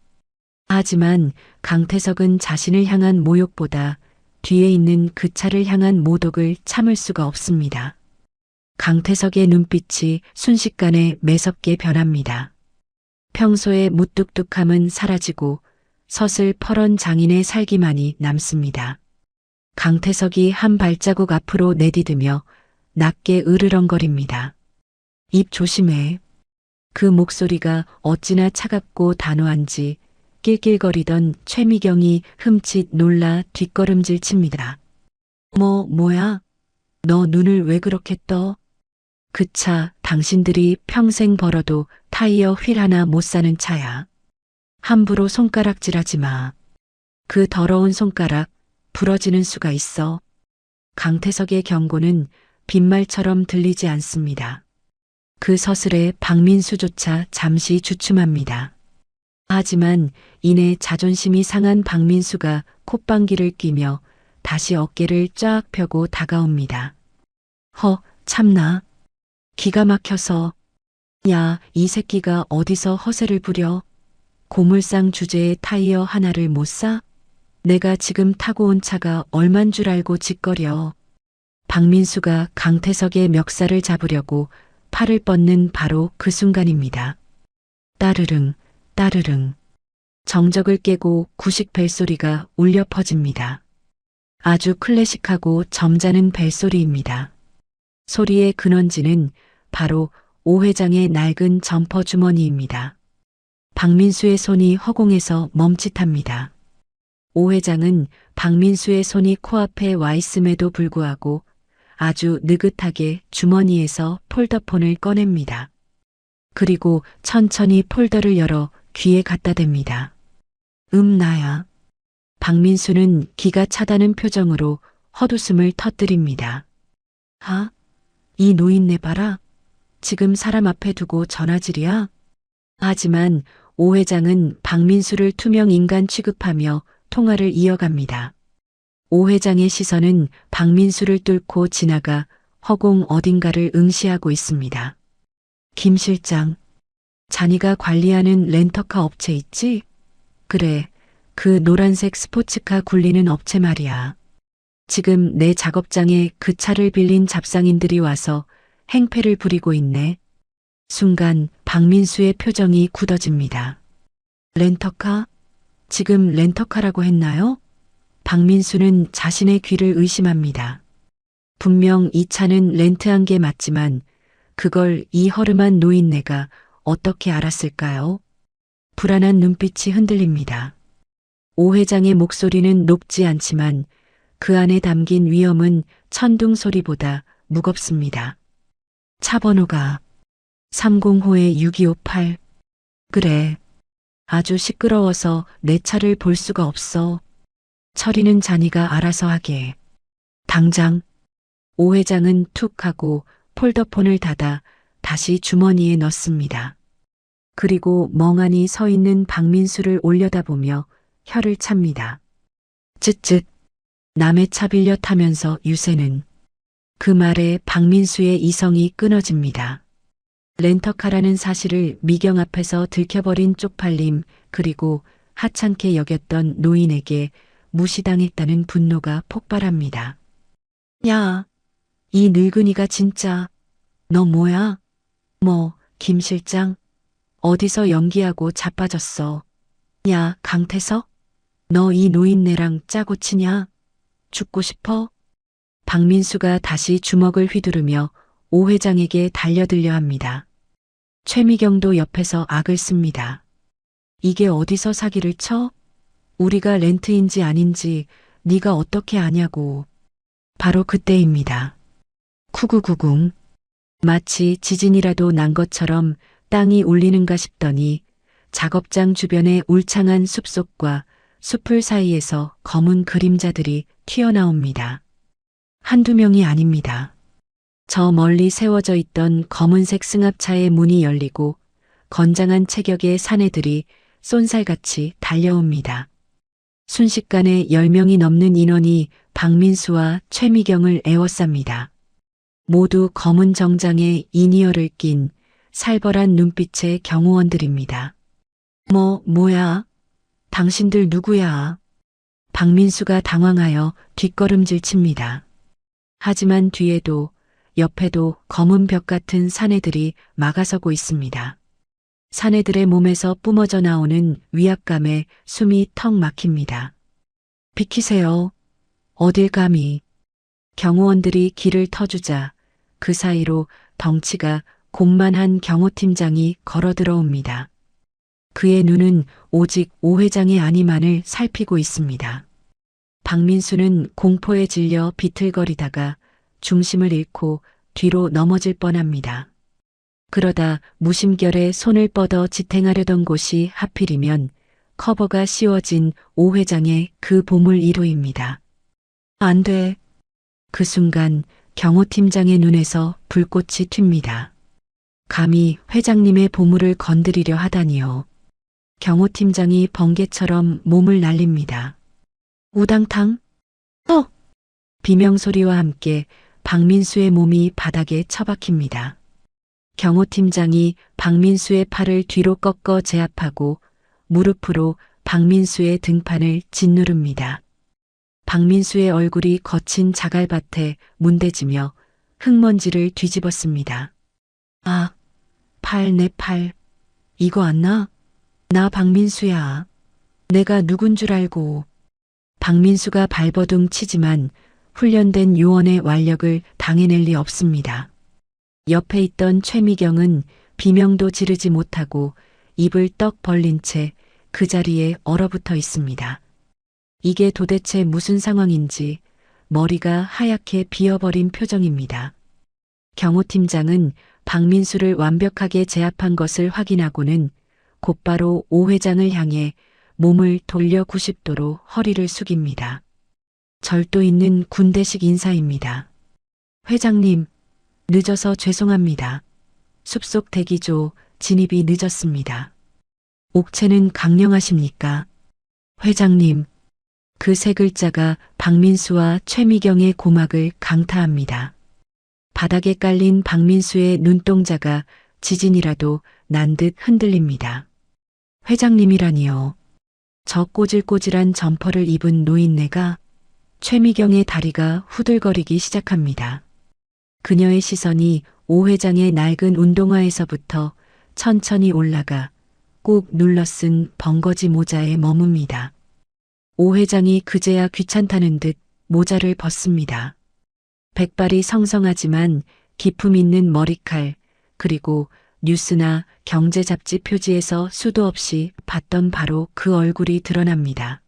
하지만 강태석은 자신을 향한 모욕보다 뒤에 있는 그 차를 향한 모독을 참을 수가 없습니다. 강태석의 눈빛이 순식간에 매섭게 변합니다. 평소의 무뚝뚝함은 사라지고 서슬 퍼런 장인의 살기만이 남습니다. 강태석이 한 발자국 앞으로 내디디며 낮게 으르렁거립니다. 입 조심해. 그 목소리가 어찌나 차갑고 단호한지 낄낄거리던 최미경이 흠칫 놀라 뒷걸음질 칩니다. 뭐야? 너 눈을 왜 그렇게 떠? 그 차 당신들이 평생 벌어도 타이어 휠 하나 못 사는 차야. 함부로 손가락질하지 마. 그 더러운 손가락 부러지는 수가 있어. 강태석의 경고는 빈말처럼 들리지 않습니다. 그 서슬에 박민수조차 잠시 주춤합니다. 하지만 이내 자존심이 상한 박민수가 콧방귀를 뀌며 다시 어깨를 쫙 펴고 다가옵니다. 참나. 기가 막혀서. 야, 이 새끼가 어디서 허세를 부려? 고물상 주제에 타이어 하나를 못 사? 내가 지금 타고 온 차가 얼만 줄 알고 짓거려. 박민수가 강태석의 멱살을 잡으려고 팔을 뻗는 바로 그 순간입니다. 따르릉, 따르릉. 정적을 깨고 구식 벨소리가 울려 퍼집니다. 아주 클래식하고 점잖은 벨소리입니다. 소리의 근원지는 바로 오 회장의 낡은 점퍼 주머니입니다. 박민수의 손이 허공에서 멈칫합니다. 오 회장은 박민수의 손이 코앞에 와 있음에도 불구하고 아주 느긋하게 주머니에서 폴더폰을 꺼냅니다. 그리고 천천히 폴더를 열어 귀에 갖다 댑니다. 나야. 박민수는 기가 차다는 표정으로 헛웃음을 터뜨립니다. 이 노인네 봐라. 지금 사람 앞에 두고 전화질이야? 하지만 오 회장은 박민수를 투명 인간 취급하며 통화를 이어갑니다. 오 회장의 시선은 박민수를 뚫고 지나가 허공 어딘가를 응시하고 있습니다. 김 실장, 자네가 관리하는 렌터카 업체 있지? 그래, 그 노란색 스포츠카 굴리는 업체 말이야. 지금 내 작업장에 그 차를 빌린 잡상인들이 와서 행패를 부리고 있네. 순간 박민수의 표정이 굳어집니다. 렌터카? 지금 렌터카라고 했나요? 박민수는 자신의 귀를 의심합니다. 분명 이 차는 렌트한 게 맞지만 그걸 이 허름한 노인네가 어떻게 알았을까요? 불안한 눈빛이 흔들립니다. 오 회장의 목소리는 높지 않지만 그 안에 담긴 위험은 천둥 소리보다 무겁습니다. 차 번호가 305에 6258. 그래. 아주 시끄러워서 내 차를 볼 수가 없어. 처리는 자네가 알아서 하게. 당장. 오 회장은 툭 하고 폴더폰을 닫아 다시 주머니에 넣습니다. 그리고 멍하니 서 있는 박민수를 올려다보며 혀를 찹니다. 쯧쯧. 남의 차 빌려 타면서 유세는. 그 말에 박민수의 이성이 끊어집니다. 렌터카라는 사실을 미경 앞에서 들켜버린 쪽팔림 그리고 하찮게 여겼던 노인에게 무시당했다는 분노가 폭발합니다. 야, 이 늙은이가 진짜. 너 뭐야? 김 실장? 어디서 연기하고 자빠졌어. 야, 강태석? 너 이 노인네랑 짜고 치냐? 죽고 싶어? 박민수가 다시 주먹을 휘두르며 오 회장에게 달려들려 합니다. 최미경도 옆에서 악을 씁니다. 이게 어디서 사기를 쳐? 우리가 렌트인지 아닌지 네가 어떻게 아냐고. 바로 그때입니다. 쿠구구궁. 마치 지진이라도 난 것처럼 땅이 울리는가 싶더니 작업장 주변의 울창한 숲속과 숲을 사이에서 검은 그림자들이 튀어나옵니다. 한두 명이 아닙니다. 저 멀리 세워져 있던 검은색 승합차의 문이 열리고 건장한 체격의 사내들이 쏜살같이 달려옵니다. 순식간에 10명이 넘는 인원이 박민수와 최미경을 에워쌉니다. 모두 검은 정장에 이니어를 낀 살벌한 눈빛의 경호원들입니다. 뭐야? 당신들 누구야? 박민수가 당황하여 뒷걸음질 칩니다. 하지만 뒤에도 옆에도 검은 벽 같은 사내들이 막아서고 있습니다. 사내들의 몸에서 뿜어져 나오는 위압감에 숨이 턱 막힙니다. 비키세요. 어딜 감히. 경호원들이 길을 터주자 그 사이로 덩치가 곤만한 경호팀장이 걸어 들어옵니다. 그의 눈은 오직 오 회장의 안위만을 살피고 있습니다. 박민수는 공포에 질려 비틀거리다가 중심을 잃고 뒤로 넘어질 뻔합니다. 그러다 무심결에 손을 뻗어 지탱하려던 곳이 하필이면 커버가 씌워진 오 회장의 그 보물 1호입니다. 안 돼. 그 순간 경호팀장의 눈에서 불꽃이 튑니다. 감히 회장님의 보물을 건드리려 하다니요. 경호팀장이 번개처럼 몸을 날립니다. 우당탕? 비명소리와 함께 박민수의 몸이 바닥에 처박힙니다. 경호팀장이 박민수의 팔을 뒤로 꺾어 제압하고 무릎으로 박민수의 등판을 짓누릅니다. 박민수의 얼굴이 거친 자갈밭에 문대지며 흙먼지를 뒤집었습니다. 아, 내 팔. 이거 안 나? 나 박민수야. 내가 누군 줄 알고. 박민수가 발버둥 치지만 훈련된 요원의 완력을 당해낼 리 없습니다. 옆에 있던 최미경은 비명도 지르지 못하고 입을 떡 벌린 채 그 자리에 얼어붙어 있습니다. 이게 도대체 무슨 상황인지 머리가 하얗게 비어버린 표정입니다. 경호팀장은 박민수를 완벽하게 제압한 것을 확인하고는 곧바로 오 회장을 향해 몸을 돌려 90도로 허리를 숙입니다. 절도 있는 군대식 인사입니다. 회장님, 늦어서 죄송합니다. 숲속 대기조 진입이 늦었습니다. 옥체는 강령하십니까? 회장님, 그 세 글자가 박민수와 최미경의 고막을 강타합니다. 바닥에 깔린 박민수의 눈동자가 지진이라도 난 듯 흔들립니다. 회장님이라니요. 저 꼬질꼬질한 점퍼를 입은 노인네가. 최미경의 다리가 후들거리기 시작합니다. 그녀의 시선이 오 회장의 낡은 운동화에서부터 천천히 올라가 꾹 눌러 쓴 벙거지 모자에 머뭅니다. 오 회장이 그제야 귀찮다는 듯 모자를 벗습니다. 백발이 성성하지만 기품 있는 머리칼, 그리고 뉴스나 경제 잡지 표지에서 수도 없이 봤던 바로 그 얼굴이 드러납니다.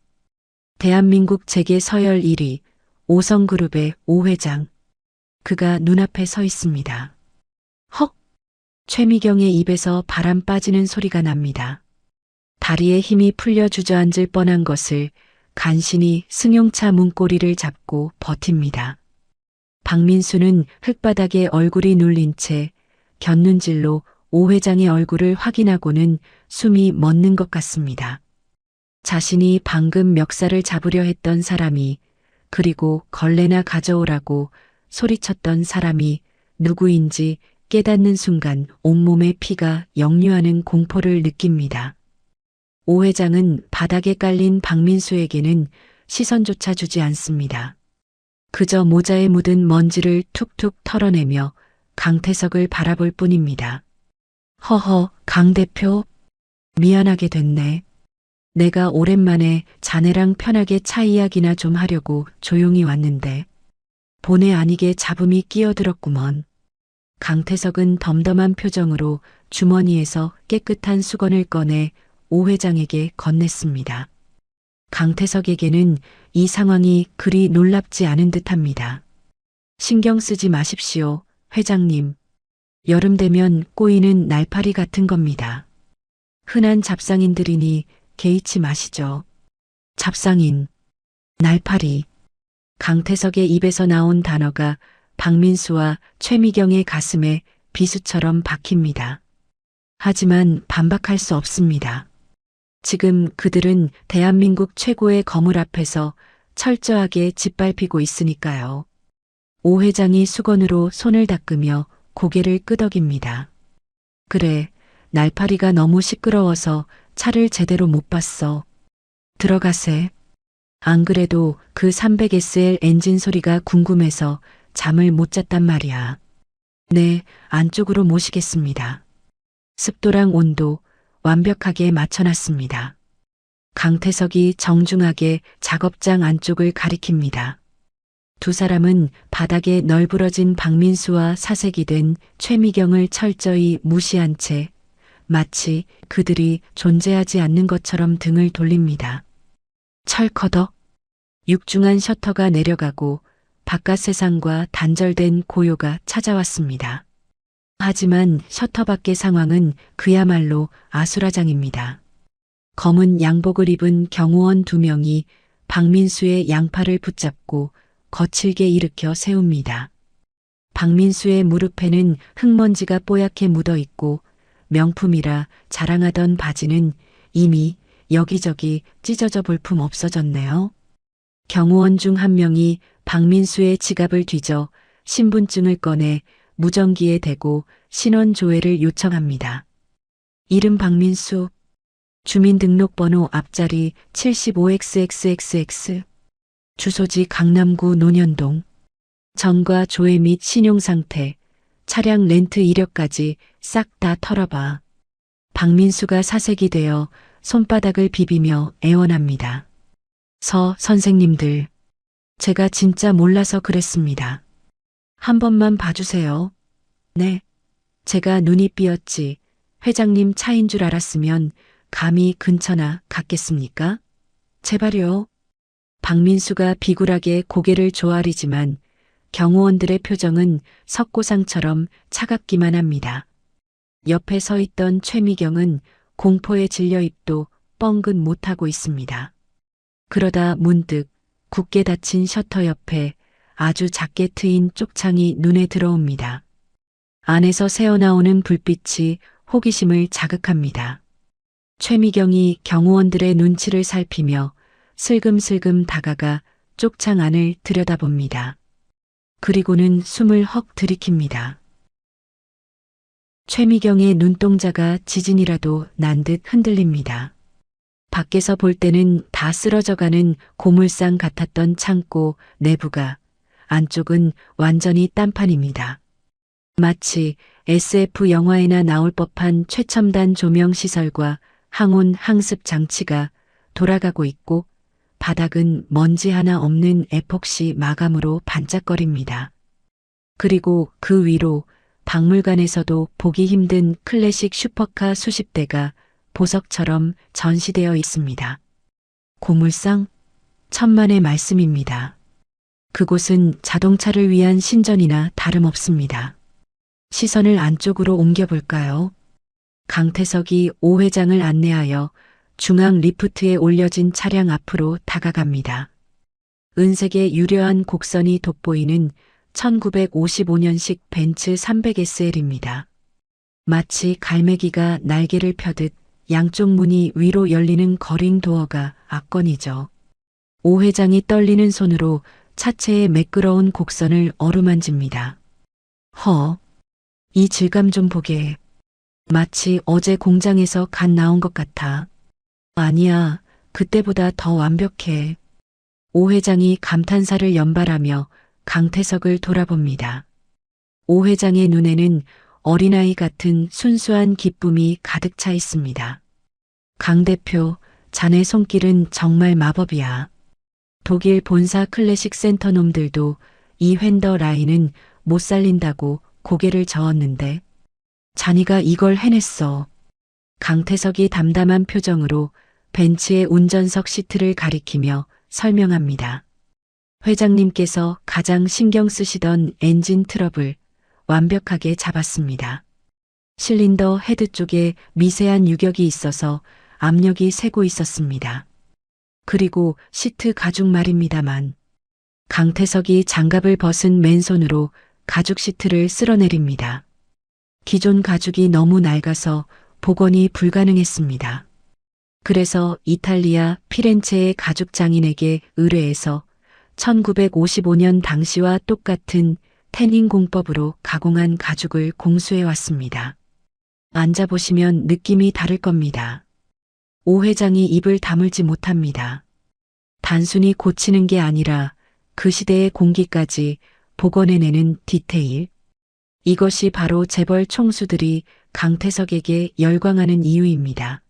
대한민국 재계 서열 1위, 오성그룹의 오 회장. 그가 눈앞에 서 있습니다. 헉! 최미경의 입에서 바람 빠지는 소리가 납니다. 다리에 힘이 풀려 주저앉을 뻔한 것을 간신히 승용차 문고리를 잡고 버팁니다. 박민수는 흙바닥에 얼굴이 눌린 채 곁눈질로 오 회장의 얼굴을 확인하고는 숨이 멎는 것 같습니다. 자신이 방금 멱살을 잡으려 했던 사람이, 그리고 걸레나 가져오라고 소리쳤던 사람이 누구인지 깨닫는 순간 온몸에 피가 역류하는 공포를 느낍니다. 오 회장은 바닥에 깔린 박민수에게는 시선조차 주지 않습니다. 그저 모자에 묻은 먼지를 툭툭 털어내며 강태석을 바라볼 뿐입니다. 허허, 강 대표. 미안하게 됐네. 내가 오랜만에 자네랑 편하게 차 이야기나 좀 하려고 조용히 왔는데 본의 아니게 잡음이 끼어들었구먼. 강태석은 덤덤한 표정으로 주머니에서 깨끗한 수건을 꺼내 오 회장에게 건넸습니다. 강태석에게는 이 상황이 그리 놀랍지 않은 듯합니다. 신경 쓰지 마십시오, 회장님. 여름 되면 꼬이는 날파리 같은 겁니다. 흔한 잡상인들이니 개의치 마시죠. 잡상인, 날파리. 강태석의 입에서 나온 단어가 박민수와 최미경의 가슴에 비수처럼 박힙니다. 하지만 반박할 수 없습니다. 지금 그들은 대한민국 최고의 거물 앞에서 철저하게 짓밟히고 있으니까요. 오 회장이 수건으로 손을 닦으며 고개를 끄덕입니다. 그래, 날파리가 너무 시끄러워서 차를 제대로 못 봤어. 들어가세. 안 그래도 그 300SL 엔진 소리가 궁금해서 잠을 못 잤단 말이야. 네, 안쪽으로 모시겠습니다. 습도랑 온도, 완벽하게 맞춰놨습니다. 강태석이 정중하게 작업장 안쪽을 가리킵니다. 두 사람은 바닥에 널브러진 박민수와 사색이 된 최미경을 철저히 무시한 채 마치 그들이 존재하지 않는 것처럼 등을 돌립니다. 철커덕. 육중한 셔터가 내려가고 바깥 세상과 단절된 고요가 찾아왔습니다. 하지만 셔터 밖의 상황은 그야말로 아수라장입니다. 검은 양복을 입은 경호원 2명이 박민수의 양팔을 붙잡고 거칠게 일으켜 세웁니다. 박민수의 무릎에는 흙먼지가 뽀얗게 묻어 있고 명품이라 자랑하던 바지는 이미 여기저기 찢어져 볼품 없어졌네요. 경호원 중 한 명이 박민수의 지갑을 뒤져 신분증을 꺼내 무전기에 대고 신원 조회를 요청합니다. 이름 박민수, 주민등록번호 앞자리 75XXXX, 주소지 강남구 논현동, 전과 조회 및 신용상태, 차량 렌트 이력까지 싹 다 털어봐. 박민수가 사색이 되어 손바닥을 비비며 애원합니다. 서 선생님들, 제가 진짜 몰라서 그랬습니다. 한 번만 봐주세요. 네, 제가 눈이 삐었지. 회장님 차인 줄 알았으면 감히 근처나 갔겠습니까? 제발요. 박민수가 비굴하게 고개를 조아리지만 경호원들의 표정은 석고상처럼 차갑기만 합니다. 옆에 서 있던 최미경은 공포에 질려 입도 뻥긋 못하고 있습니다. 그러다 문득 굳게 닫힌 셔터 옆에 아주 작게 트인 쪽창이 눈에 들어옵니다. 안에서 새어나오는 불빛이 호기심을 자극합니다. 최미경이 경호원들의 눈치를 살피며 슬금슬금 다가가 쪽창 안을 들여다봅니다. 그리고는 숨을 헉 들이킵니다. 최미경의 눈동자가 지진이라도 난 듯 흔들립니다. 밖에서 볼 때는 다 쓰러져가는 고물상 같았던 창고 내부가 안쪽은 완전히 딴판입니다. 마치 SF 영화에나 나올 법한 최첨단 조명 시설과 항온 항습 장치가 돌아가고 있고 바닥은 먼지 하나 없는 에폭시 마감으로 반짝거립니다. 그리고 그 위로 박물관에서도 보기 힘든 클래식 슈퍼카 수십 대가 보석처럼 전시되어 있습니다. 고물상? 천만의 말씀입니다. 그곳은 자동차를 위한 신전이나 다름없습니다. 시선을 안쪽으로 옮겨볼까요? 강태석이 오 회장을 안내하여 중앙 리프트에 올려진 차량 앞으로 다가갑니다. 은색의 유려한 곡선이 돋보이는 1955년식 벤츠 300SL입니다. 마치 갈매기가 날개를 펴듯 양쪽 문이 위로 열리는 거링 도어가 압권이죠. 오 회장이 떨리는 손으로 차체의 매끄러운 곡선을 어루만집니다. 이 질감 좀 보게. 마치 어제 공장에서 갓 나온 것 같아. 아니야, 그때보다 더 완벽해. 오 회장이 감탄사를 연발하며 강태석을 돌아봅니다. 오 회장의 눈에는 어린아이 같은 순수한 기쁨이 가득 차 있습니다. 강 대표, 자네 손길은 정말 마법이야. 독일 본사 클래식 센터 놈들도 이 휀더 라인은 못 살린다고 고개를 저었는데 자네가 이걸 해냈어. 강태석이 담담한 표정으로 벤츠의 운전석 시트를 가리키며 설명합니다. 회장님께서 가장 신경 쓰시던 엔진 트러블 완벽하게 잡았습니다. 실린더 헤드 쪽에 미세한 유격이 있어서 압력이 새고 있었습니다. 그리고 시트 가죽 말입니다만 강태석이 장갑을 벗은 맨손으로 가죽 시트를 쓸어내립니다. 기존 가죽이 너무 낡아서 복원이 불가능했습니다. 그래서 이탈리아 피렌체의 가죽 장인에게 의뢰해서 1955년 당시와 똑같은 태닝 공법으로 가공한 가죽을 공수해 왔습니다. 앉아보시면 느낌이 다를 겁니다. 오 회장이 입을 다물지 못합니다. 단순히 고치는 게 아니라 그 시대의 공기까지 복원해내는 디테일. 이것이 바로 재벌 총수들이 강태석에게 열광하는 이유입니다.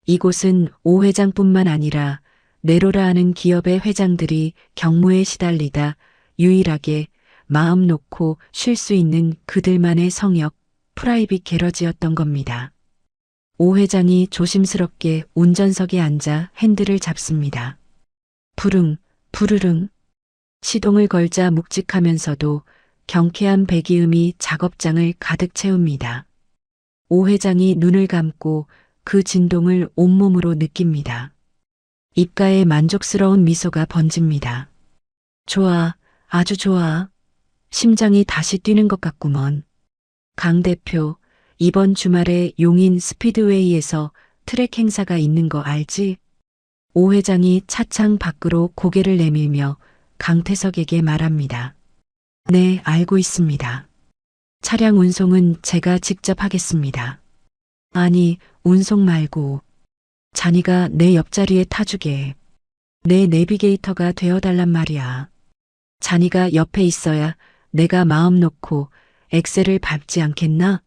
이곳은 오 회장뿐만 아니라 네로라 하는 기업의 회장들이 경무에 시달리다 유일하게 마음 놓고 쉴 수 있는 그들만의 성역, 프라이빗 게러지였던 겁니다. 오 회장이 조심스럽게 운전석에 앉아 핸들을 잡습니다. 부릉, 부르릉. 시동을 걸자 묵직하면서도 경쾌한 배기음이 작업장을 가득 채웁니다. 오 회장이 눈을 감고 그 진동을 온몸으로 느낍니다. 입가에 만족스러운 미소가 번집니다. 좋아, 아주 좋아. 심장이 다시 뛰는 것 같구먼. 강 대표, 이번 주말에 용인 스피드웨이에서 트랙 행사가 있는 거 알지? 오 회장이 차창 밖으로 고개를 내밀며 강태석에게 말합니다. 네, 알고 있습니다. 차량 운송은 제가 직접 하겠습니다. 아니, 운송 말고 자니가 내 옆자리에 타주게. 내 내비게이터가 되어달란 말이야. 자니가 옆에 있어야 내가 마음 놓고 엑셀을 밟지 않겠나?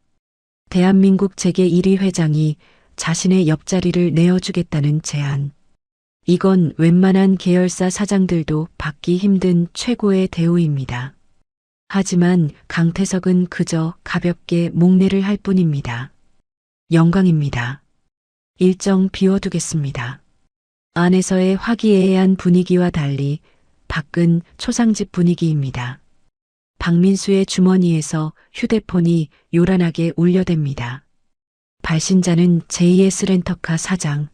대한민국 재계 1위 회장이 자신의 옆자리를 내어주겠다는 제안. 이건 웬만한 계열사 사장들도 받기 힘든 최고의 대우입니다. 하지만 강태석은 그저 가볍게 목례를 할 뿐입니다. 영광입니다. 일정 비워두겠습니다. 안에서의 화기애애한 분위기와 달리 밖은 초상집 분위기입니다. 박민수의 주머니에서 휴대폰이 요란하게 울려댑니다. 발신자는 JS 렌터카 사장.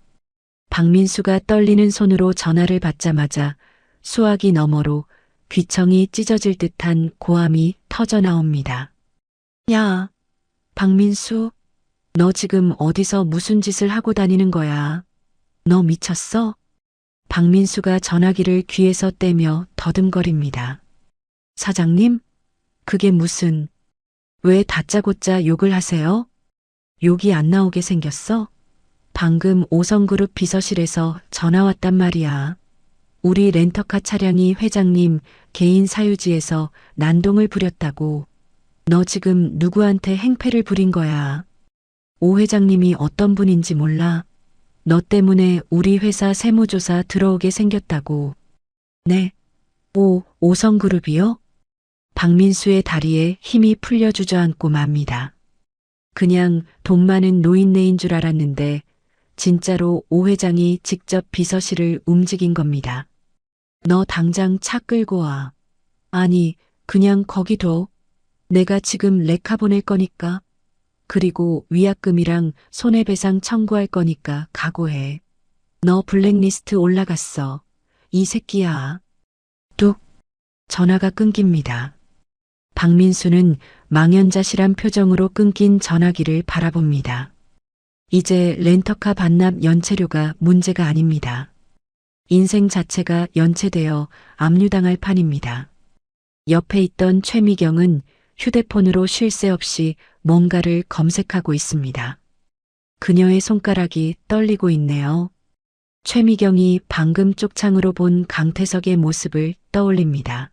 박민수가 떨리는 손으로 전화를 받자마자 수화기 너머로 귀청이 찢어질 듯한 고함이 터져 나옵니다. 야, 박민수, 너 지금 어디서 무슨 짓을 하고 다니는 거야? 너 미쳤어? 박민수가 전화기를 귀에서 떼며 더듬거립니다. 사장님? 그게 무슨, 왜 다짜고짜 욕을 하세요? 욕이 안 나오게 생겼어? 방금 오성그룹 비서실에서 전화 왔단 말이야. 우리 렌터카 차량이 회장님 개인 사유지에서 난동을 부렸다고. 너 지금 누구한테 행패를 부린 거야? 오 회장님이 어떤 분인지 몰라. 너 때문에 우리 회사 세무조사 들어오게 생겼다고. 네. 오성그룹이요? 박민수의 다리에 힘이 풀려 주저앉고 맙니다. 그냥 돈 많은 노인네인 줄 알았는데 진짜로 오 회장이 직접 비서실을 움직인 겁니다. 너 당장 차 끌고 와. 아니, 그냥 거기 둬. 내가 지금 레카 보낼 거니까. 그리고 위약금이랑 손해배상 청구할 거니까 각오해. 너 블랙리스트 올라갔어. 이 새끼야. 뚝. 전화가 끊깁니다. 박민수는 망연자실한 표정으로 끊긴 전화기를 바라봅니다. 이제 렌터카 반납 연체료가 문제가 아닙니다. 인생 자체가 연체되어 압류당할 판입니다. 옆에 있던 최미경은 휴대폰으로 쉴 새 없이 뭔가를 검색하고 있습니다. 그녀의 손가락이 떨리고 있네요. 최미경이 방금 쪽창으로 본 강태석의 모습을 떠올립니다.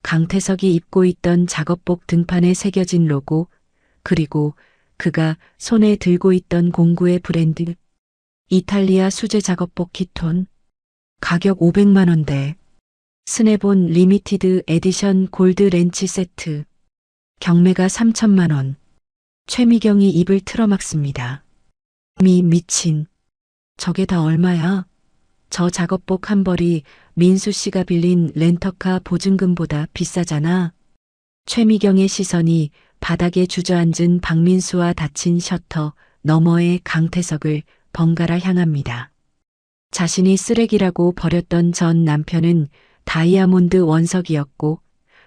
강태석이 입고 있던 작업복 등판에 새겨진 로고, 그리고 그가 손에 들고 있던 공구의 브랜드, 이탈리아 수제 작업복 키톤, 가격 500만 원대, 스네본 리미티드 에디션 골드 렌치 세트, 경매가 3천만 원. 최미경이 입을 틀어막습니다. 미친. 저게 다 얼마야? 저 작업복 한 벌이 민수 씨가 빌린 렌터카 보증금보다 비싸잖아. 최미경의 시선이 바닥에 주저앉은 박민수와 닫힌 셔터 너머의 강태석을 번갈아 향합니다. 자신이 쓰레기라고 버렸던 전 남편은 다이아몬드 원석이었고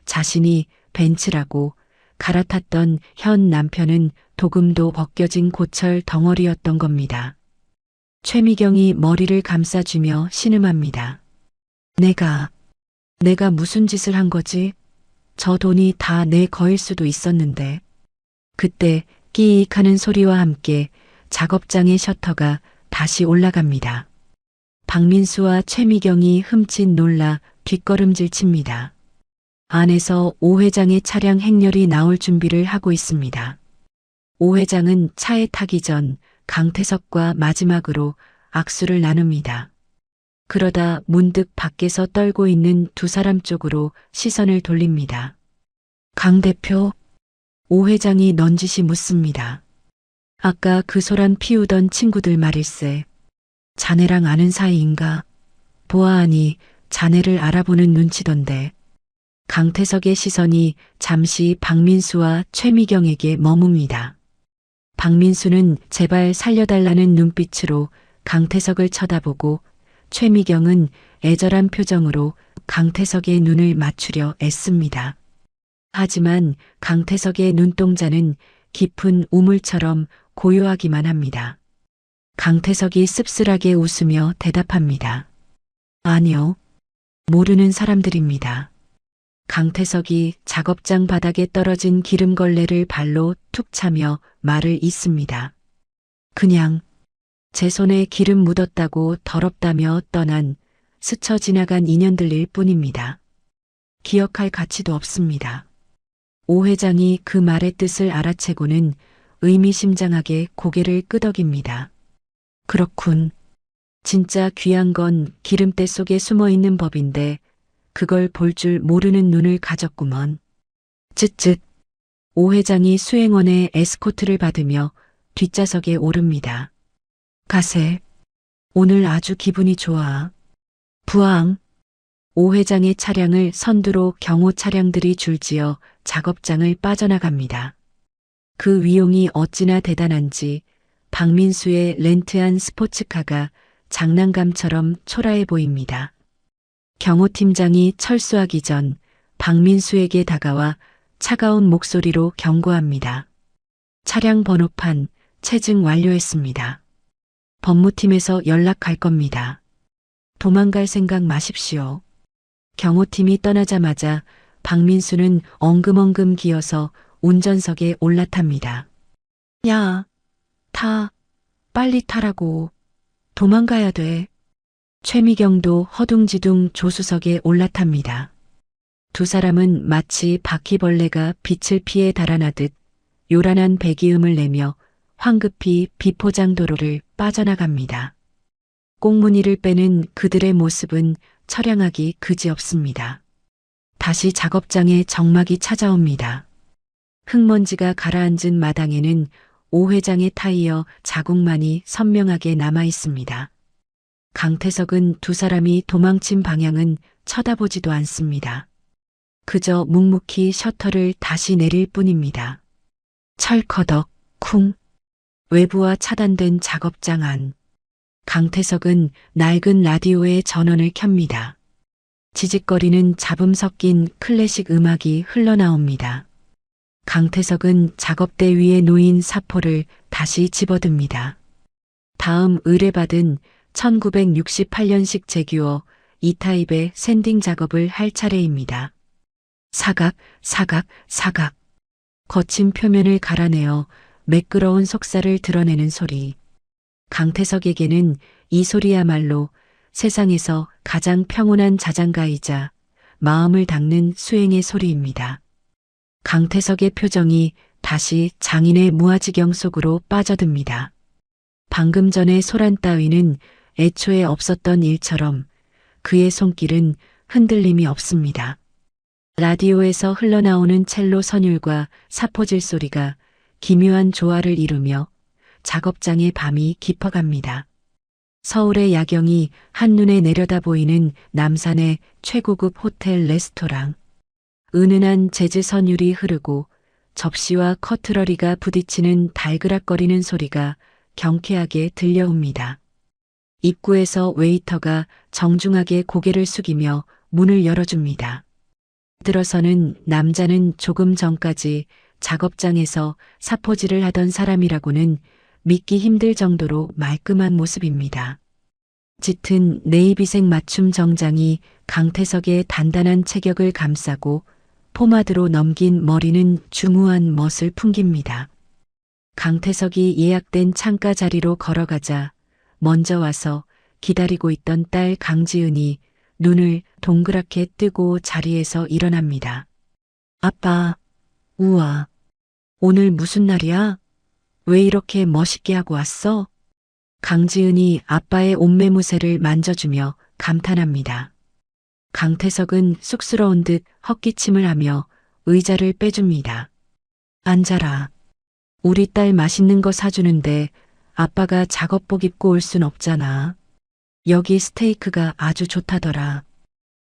자신이 벤츠라고 갈아탔던 현 남편은 도금도 벗겨진 고철 덩어리였던 겁니다. 최미경이 머리를 감싸주며 신음합니다. 내가 무슨 짓을 한 거지? 저 돈이 다 내 거일 수도 있었는데. 그때 끼익 하는 소리와 함께 작업장의 셔터가 다시 올라갑니다. 박민수와 최미경이 흠칫 놀라 뒷걸음질 칩니다. 안에서 오 회장의 차량 행렬이 나올 준비를 하고 있습니다. 오 회장은 차에 타기 전 강태석과 마지막으로 악수를 나눕니다. 그러다 문득 밖에서 떨고 있는 두 사람 쪽으로 시선을 돌립니다. 강 대표, 오 회장이 넌지시 묻습니다. 아까 그 소란 피우던 친구들 말일세. 자네랑 아는 사이인가? 보아하니 자네를 알아보는 눈치던데. 강태석의 시선이 잠시 박민수와 최미경에게 머뭅니다. 박민수는 제발 살려달라는 눈빛으로 강태석을 쳐다보고 최미경은 애절한 표정으로 강태석의 눈을 맞추려 애씁니다. 하지만 강태석의 눈동자는 깊은 우물처럼 고요하기만 합니다. 강태석이 씁쓸하게 웃으며 대답합니다. 아니요. 모르는 사람들입니다. 강태석이 작업장 바닥에 떨어진 기름걸레를 발로 툭 차며 말을 잇습니다. 그냥 제 손에 기름 묻었다고 더럽다며 떠난 스쳐 지나간 인연들일 뿐입니다. 기억할 가치도 없습니다. 오 회장이 그 말의 뜻을 알아채고는 의미심장하게 고개를 끄덕입니다. 그렇군. 진짜 귀한 건 기름때 속에 숨어 있는 법인데 그걸 볼 줄 모르는 눈을 가졌구먼. 쯧쯧. 오 회장이 수행원의 에스코트를 받으며 뒷좌석에 오릅니다. 가세. 오늘 아주 기분이 좋아. 부항. 오 회장의 차량을 선두로 경호 차량들이 줄지어 작업장을 빠져나갑니다. 그 위용이 어찌나 대단한지 박민수의 렌트한 스포츠카가 장난감처럼 초라해 보입니다. 경호팀장이 철수하기 전 박민수에게 다가와 차가운 목소리로 경고합니다. 차량 번호판 체증 완료했습니다. 법무팀에서 연락할 겁니다. 도망갈 생각 마십시오. 경호팀이 떠나자마자 박민수는 엉금엉금 기어서 운전석에 올라탑니다. 야, 타. 빨리 타라고. 도망가야 돼. 최미경도 허둥지둥 조수석에 올라탑니다. 두 사람은 마치 바퀴벌레가 빛을 피해 달아나듯 요란한 배기음을 내며 황급히 비포장 도로를 빠져나갑니다. 꽁무니를 빼는 그들의 모습은 처량하기 그지없습니다. 다시 작업장에 적막이 찾아옵니다. 흙먼지가 가라앉은 마당에는 오 회장의 타이어 자국만이 선명하게 남아 있습니다. 강태석은 두 사람이 도망친 방향은 쳐다보지도 않습니다. 그저 묵묵히 셔터를 다시 내릴 뿐입니다. 철커덕, 쿵. 외부와 차단된 작업장 안. 강태석은 낡은 라디오의 전원을 켭니다. 지직거리는 잡음 섞인 클래식 음악이 흘러나옵니다. 강태석은 작업대 위에 놓인 사포를 다시 집어듭니다. 다음 의뢰받은 1968년식 제규어 E타입의 샌딩 작업을 할 차례입니다. 사각, 사각, 사각. 거친 표면을 갈아내어 매끄러운 속살을 드러내는 소리. 강태석에게는 이 소리야말로 세상에서 가장 평온한 자장가이자 마음을 닦는 수행의 소리입니다. 강태석의 표정이 다시 장인의 무아지경 속으로 빠져듭니다. 방금 전의 소란 따위는 애초에 없었던 일처럼 그의 손길은 흔들림이 없습니다. 라디오에서 흘러나오는 첼로 선율과 사포질 소리가 기묘한 조화를 이루며 작업장의 밤이 깊어갑니다. 서울의 야경이 한눈에 내려다 보이는 남산의 최고급 호텔 레스토랑. 은은한 재즈 선율이 흐르고 접시와 커트러리가 부딪히는 달그락거리는 소리가 경쾌하게 들려옵니다. 입구에서 웨이터가 정중하게 고개를 숙이며 문을 열어줍니다. 들어서는 남자는 조금 전까지 작업장에서 사포질을 하던 사람이라고는 믿기 힘들 정도로 말끔한 모습입니다. 짙은 네이비색 맞춤 정장이 강태석의 단단한 체격을 감싸고 포마드로 넘긴 머리는 중후한 멋을 풍깁니다. 강태석이 예약된 창가 자리로 걸어가자 먼저 와서 기다리고 있던 딸 강지은이 눈을 동그랗게 뜨고 자리에서 일어납니다. 아빠, 우와, 오늘 무슨 날이야? 왜 이렇게 멋있게 하고 왔어? 강지은이 아빠의 옷매무새를 만져주며 감탄합니다. 강태석은 쑥스러운 듯 헛기침을 하며 의자를 빼줍니다. 앉아라. 우리 딸 맛있는 거 사주는데 아빠가 작업복 입고 올 순 없잖아. 여기 스테이크가 아주 좋다더라.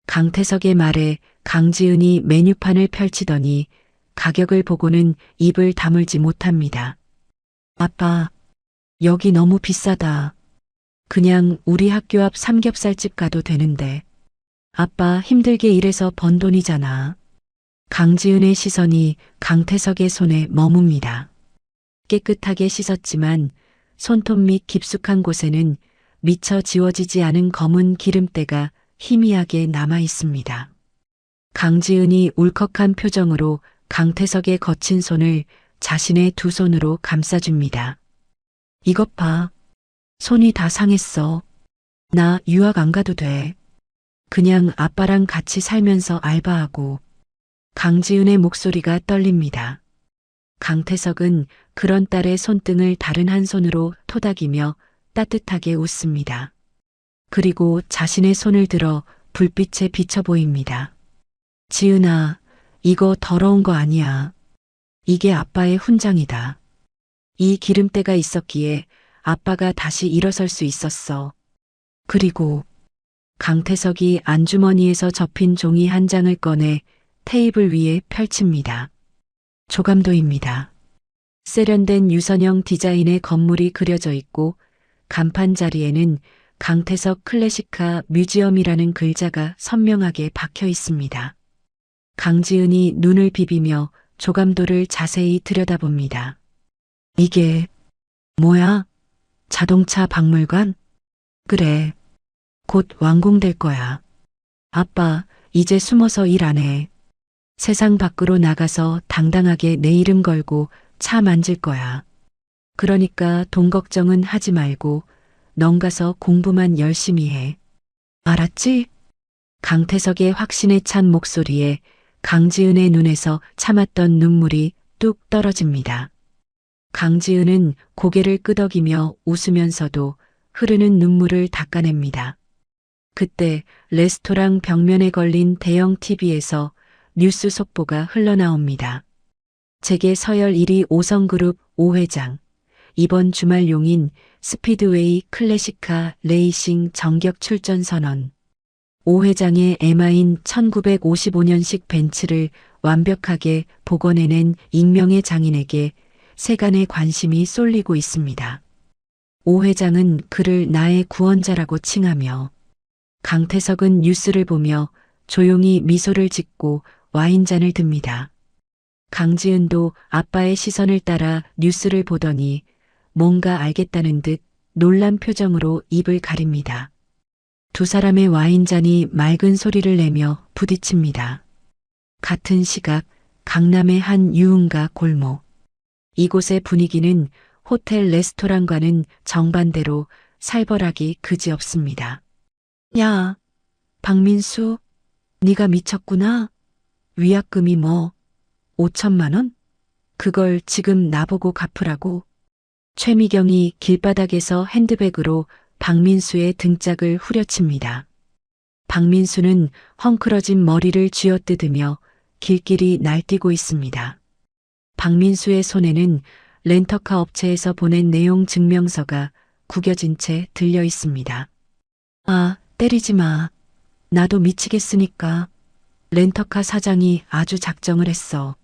강태석의 말에 강지은이 메뉴판을 펼치더니 가격을 보고는 입을 다물지 못합니다. 아빠, 여기 너무 비싸다. 그냥 우리 학교 앞 삼겹살집 가도 되는데. 아빠 힘들게 일해서 번 돈이잖아. 강지은의 시선이 강태석의 손에 머뭅니다. 깨끗하게 씻었지만 손톱 밑 깊숙한 곳에는 미처 지워지지 않은 검은 기름때가 희미하게 남아 있습니다. 강지은이 울컥한 표정으로 강태석의 거친 손을 자신의 두 손으로 감싸줍니다. 이것 봐. 손이 다 상했어. 나 유학 안 가도 돼. 그냥 아빠랑 같이 살면서 알바하고. 강지은의 목소리가 떨립니다. 강태석은 그런 딸의 손등을 다른 한 손으로 토닥이며 따뜻하게 웃습니다. 그리고 자신의 손을 들어 불빛에 비쳐 보입니다. 지은아, 이거 더러운 거 아니야. 이게 아빠의 훈장이다. 이 기름때가 있었기에 아빠가 다시 일어설 수 있었어. 그리고 강태석이 안주머니에서 접힌 종이 한 장을 꺼내 테이블 위에 펼칩니다. 조감도입니다. 세련된 유선형 디자인의 건물이 그려져 있고 간판 자리에는 강태석 클래식카 뮤지엄이라는 글자가 선명하게 박혀 있습니다. 강지은이 눈을 비비며 조감도를 자세히 들여다봅니다. 이게 뭐야? 자동차 박물관? 그래. 곧 완공될 거야. 아빠, 이제 숨어서 일 안 해. 세상 밖으로 나가서 당당하게 내 이름 걸고 차 만질 거야. 그러니까 돈 걱정은 하지 말고 넌 가서 공부만 열심히 해. 알았지? 강태석의 확신에 찬 목소리에 강지은의 눈에서 참았던 눈물이 뚝 떨어집니다. 강지은은 고개를 끄덕이며 웃으면서도 흐르는 눈물을 닦아냅니다. 그때 레스토랑 벽면에 걸린 대형 TV에서 뉴스 속보가 흘러나옵니다. 재계 서열 1위 5성그룹 5회장, 이번 주말 용인 스피드웨이 클래식카 레이싱 정격 출전 선언. 5회장의 애마인 1955년식 벤츠를 완벽하게 복원해낸 익명의 장인에게 세간의 관심이 쏠리고 있습니다. 5회장은 그를 나의 구원자라고 칭하며 강태석은 뉴스를 보며 조용히 미소를 짓고 와인잔을 듭니다. 강지은도 아빠의 시선을 따라 뉴스를 보더니 뭔가 알겠다는 듯 놀란 표정으로 입을 가립니다. 두 사람의 와인잔이 맑은 소리를 내며 부딪힙니다. 같은 시각 강남의 한 유흥가 골목. 이곳의 분위기는 호텔 레스토랑과는 정반대로 살벌하기 그지없습니다. 야, 박민수, 네가 미쳤구나. 위약금이 뭐 5천만 원? 그걸 지금 나보고 갚으라고. 최미경이 길바닥에서 핸드백으로 박민수의 등짝을 후려칩니다. 박민수는 헝클어진 머리를 쥐어뜯으며 길길이 날뛰고 있습니다. 박민수의 손에는 렌터카 업체에서 보낸 내용 증명서가 구겨진 채 들려 있습니다. 아, 때리지 마. 나도 미치겠으니까. 렌터카 사장이 아주 작정을 했어.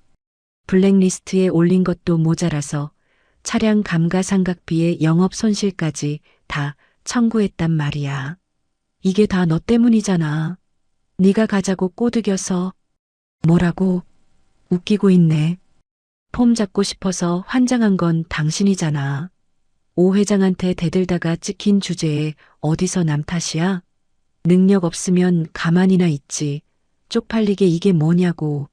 블랙리스트에 올린 것도 모자라서 차량 감가상각비의 영업 손실까지 다 청구했단 말이야. 이게 다 너 때문이잖아. 네가 가자고 꼬드겨서. 뭐라고? 웃기고 있네. 폼 잡고 싶어서 환장한 건 당신이잖아. 오 회장한테 대들다가 찍힌 주제에 어디서 남 탓이야? 능력 없으면 가만히나 있지. 쪽팔리게 이게 뭐냐고.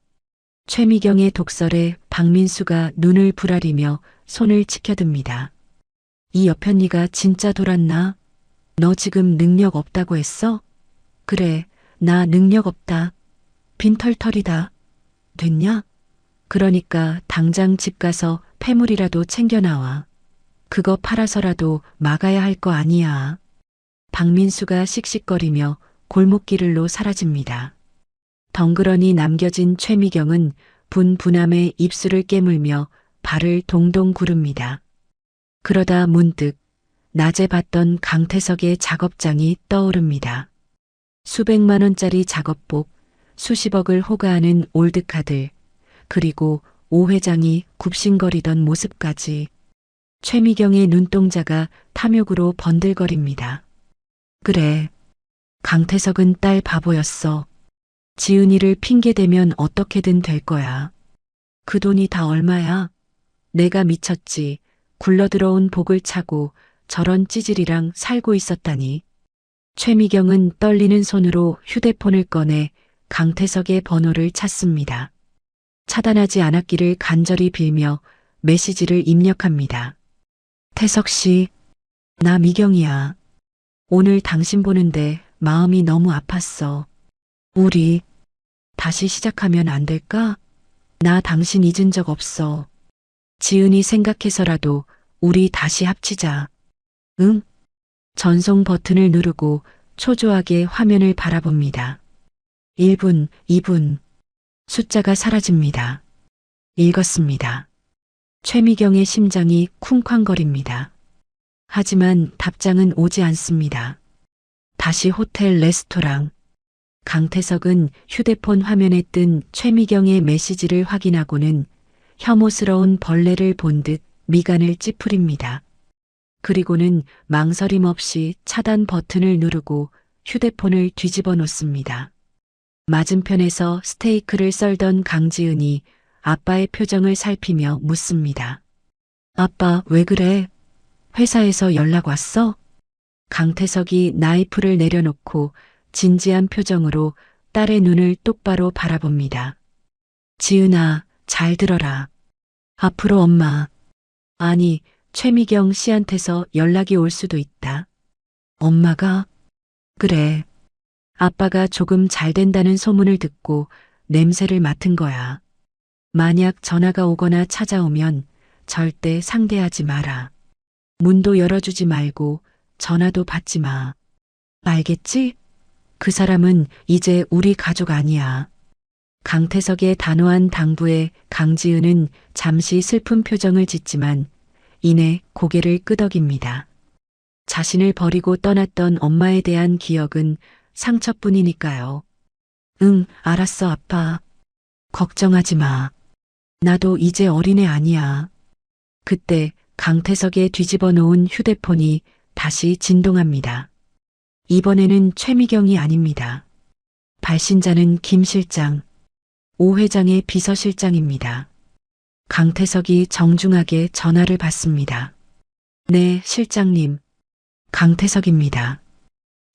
최미경의 독설에 박민수가 눈을 부라리며 손을 치켜듭니다. 이 여편니가 진짜 돌았나? 너 지금 능력 없다고 했어? 그래, 나 능력 없다. 빈털털이다. 됐냐? 그러니까 당장 집 가서 폐물이라도 챙겨 나와. 그거 팔아서라도 막아야 할 거 아니야. 박민수가 씩씩거리며 골목길로 사라집니다. 덩그러니 남겨진 최미경은 분분함에 입술을 깨물며 발을 동동 구릅니다. 그러다 문득 낮에 봤던 강태석의 작업장이 떠오릅니다. 수백만 원짜리 작업복, 수십억을 호가하는 올드카들, 그리고 오 회장이 굽신거리던 모습까지. 최미경의 눈동자가 탐욕으로 번들거립니다. 그래, 강태석은 딸 바보였어. 지은이를 핑계대면 어떻게든 될 거야. 그 돈이 다 얼마야? 내가 미쳤지. 굴러들어온 복을 차고 저런 찌질이랑 살고 있었다니. 최미경은 떨리는 손으로 휴대폰을 꺼내 강태석의 번호를 찾습니다. 차단하지 않았기를 간절히 빌며 메시지를 입력합니다. 태석 씨, 나 미경이야. 오늘 당신 보는데 마음이 너무 아팠어. 우리 다시 시작하면 안 될까? 나 당신 잊은 적 없어. 지은이 생각해서라도 우리 다시 합치자. 응? 전송 버튼을 누르고 초조하게 화면을 바라봅니다. 1분, 2분. 숫자가 사라집니다. 읽었습니다. 최미경의 심장이 쿵쾅거립니다. 하지만 답장은 오지 않습니다. 다시 호텔 레스토랑. 강태석은 휴대폰 화면에 뜬 최미경의 메시지를 확인하고는 혐오스러운 벌레를 본 듯 미간을 찌푸립니다. 그리고는 망설임 없이 차단 버튼을 누르고 휴대폰을 뒤집어 놓습니다. 맞은편에서 스테이크를 썰던 강지은이 아빠의 표정을 살피며 묻습니다. 아빠, 왜 그래? 회사에서 연락 왔어? 강태석이 나이프를 내려놓고 진지한 표정으로 딸의 눈을 똑바로 바라봅니다. 지은아, 잘 들어라. 앞으로 엄마, 아니, 최미경 씨한테서 연락이 올 수도 있다. 엄마가? 그래. 아빠가 조금 잘 된다는 소문을 듣고 냄새를 맡은 거야. 만약 전화가 오거나 찾아오면 절대 상대하지 마라. 문도 열어주지 말고 전화도 받지 마. 알겠지? 그 사람은 이제 우리 가족 아니야. 강태석의 단호한 당부에 강지은은 잠시 슬픈 표정을 짓지만 이내 고개를 끄덕입니다. 자신을 버리고 떠났던 엄마에 대한 기억은 상처뿐이니까요. 응, 알았어, 아빠. 걱정하지 마. 나도 이제 어린애 아니야. 그때 강태석의 뒤집어 놓은 휴대폰이 다시 진동합니다. 이번에는 최미경이 아닙니다. 발신자는 김 실장, 오 회장의 비서실장입니다. 강태석이 정중하게 전화를 받습니다. 네, 실장님. 강태석입니다.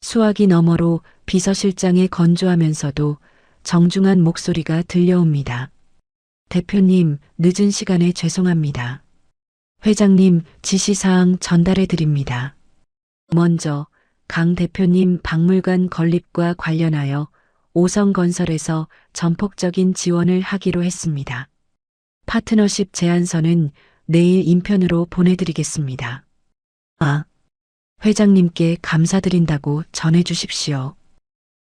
수화기 너머로 비서실장의 건조하면서도 정중한 목소리가 들려옵니다. 대표님, 늦은 시간에 죄송합니다. 회장님, 지시사항 전달해 드립니다. 먼저 강 대표님 박물관 건립과 관련하여 오성건설에서 전폭적인 지원을 하기로 했습니다. 파트너십 제안서는 내일 인편으로 보내드리겠습니다. 아, 회장님께 감사드린다고 전해주십시오.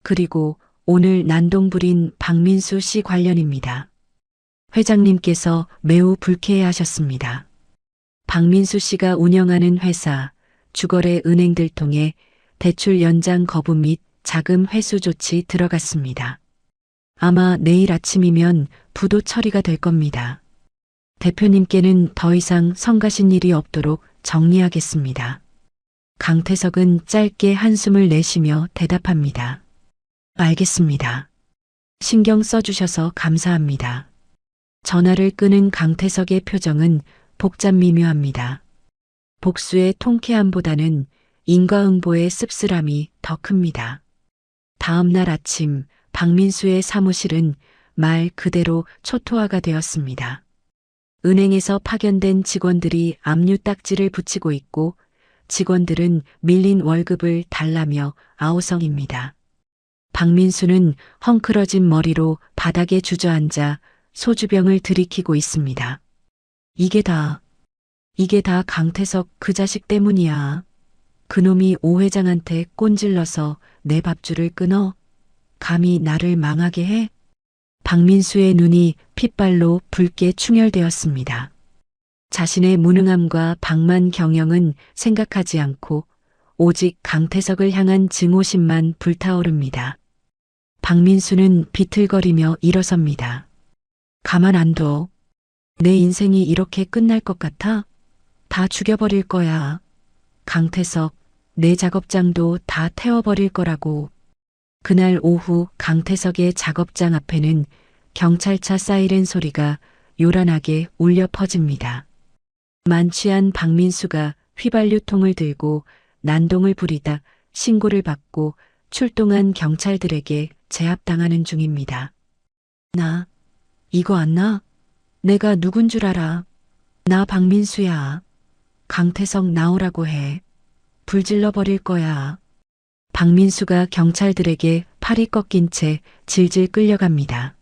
그리고 오늘 난동 부린 박민수 씨 관련입니다. 회장님께서 매우 불쾌해하셨습니다. 박민수 씨가 운영하는 회사, 주거래 은행들 통해 대출 연장 거부 및 자금 회수 조치 들어갔습니다. 아마 내일 아침이면 부도 처리가 될 겁니다. 대표님께는 더 이상 성가신 일이 없도록 정리하겠습니다. 강태석은 짧게 한숨을 내쉬며 대답합니다. 알겠습니다. 신경 써주셔서 감사합니다. 전화를 끊은 강태석의 표정은 복잡 미묘합니다. 복수의 통쾌함보다는 인과응보의 씁쓸함이 더 큽니다. 다음 날 아침 박민수의 사무실은 말 그대로 초토화가 되었습니다. 은행에서 파견된 직원들이 압류 딱지를 붙이고 있고 직원들은 밀린 월급을 달라며 아우성입니다. 박민수는 헝클어진 머리로 바닥에 주저앉아 소주병을 들이키고 있습니다. 이게 다 이게 다 강태석 그 자식 때문이야. 그놈이 오 회장한테 꼰질러서 내 밥줄을 끊어. 감히 나를 망하게 해? 박민수의 눈이 핏발로 붉게 충혈되었습니다. 자신의 무능함과 방만 경영은 생각하지 않고 오직 강태석을 향한 증오심만 불타오릅니다. 박민수는 비틀거리며 일어섭니다. 가만 안 둬. 내 인생이 이렇게 끝날 것 같아? 다 죽여버릴 거야. 강태석, 내 작업장도 다 태워버릴 거라고. 그날 오후 강태석의 작업장 앞에는 경찰차 사이렌 소리가 요란하게 울려 퍼집니다. 만취한 박민수가 휘발유통을 들고 난동을 부리다 신고를 받고 출동한 경찰들에게 제압당하는 중입니다. 나, 이거 안 나? 내가 누군 줄 알아? 나 박민수야. 강태석 나오라고 해. 불질러 버릴 거야. 박민수가 경찰들에게 팔이 꺾인 채 질질 끌려갑니다.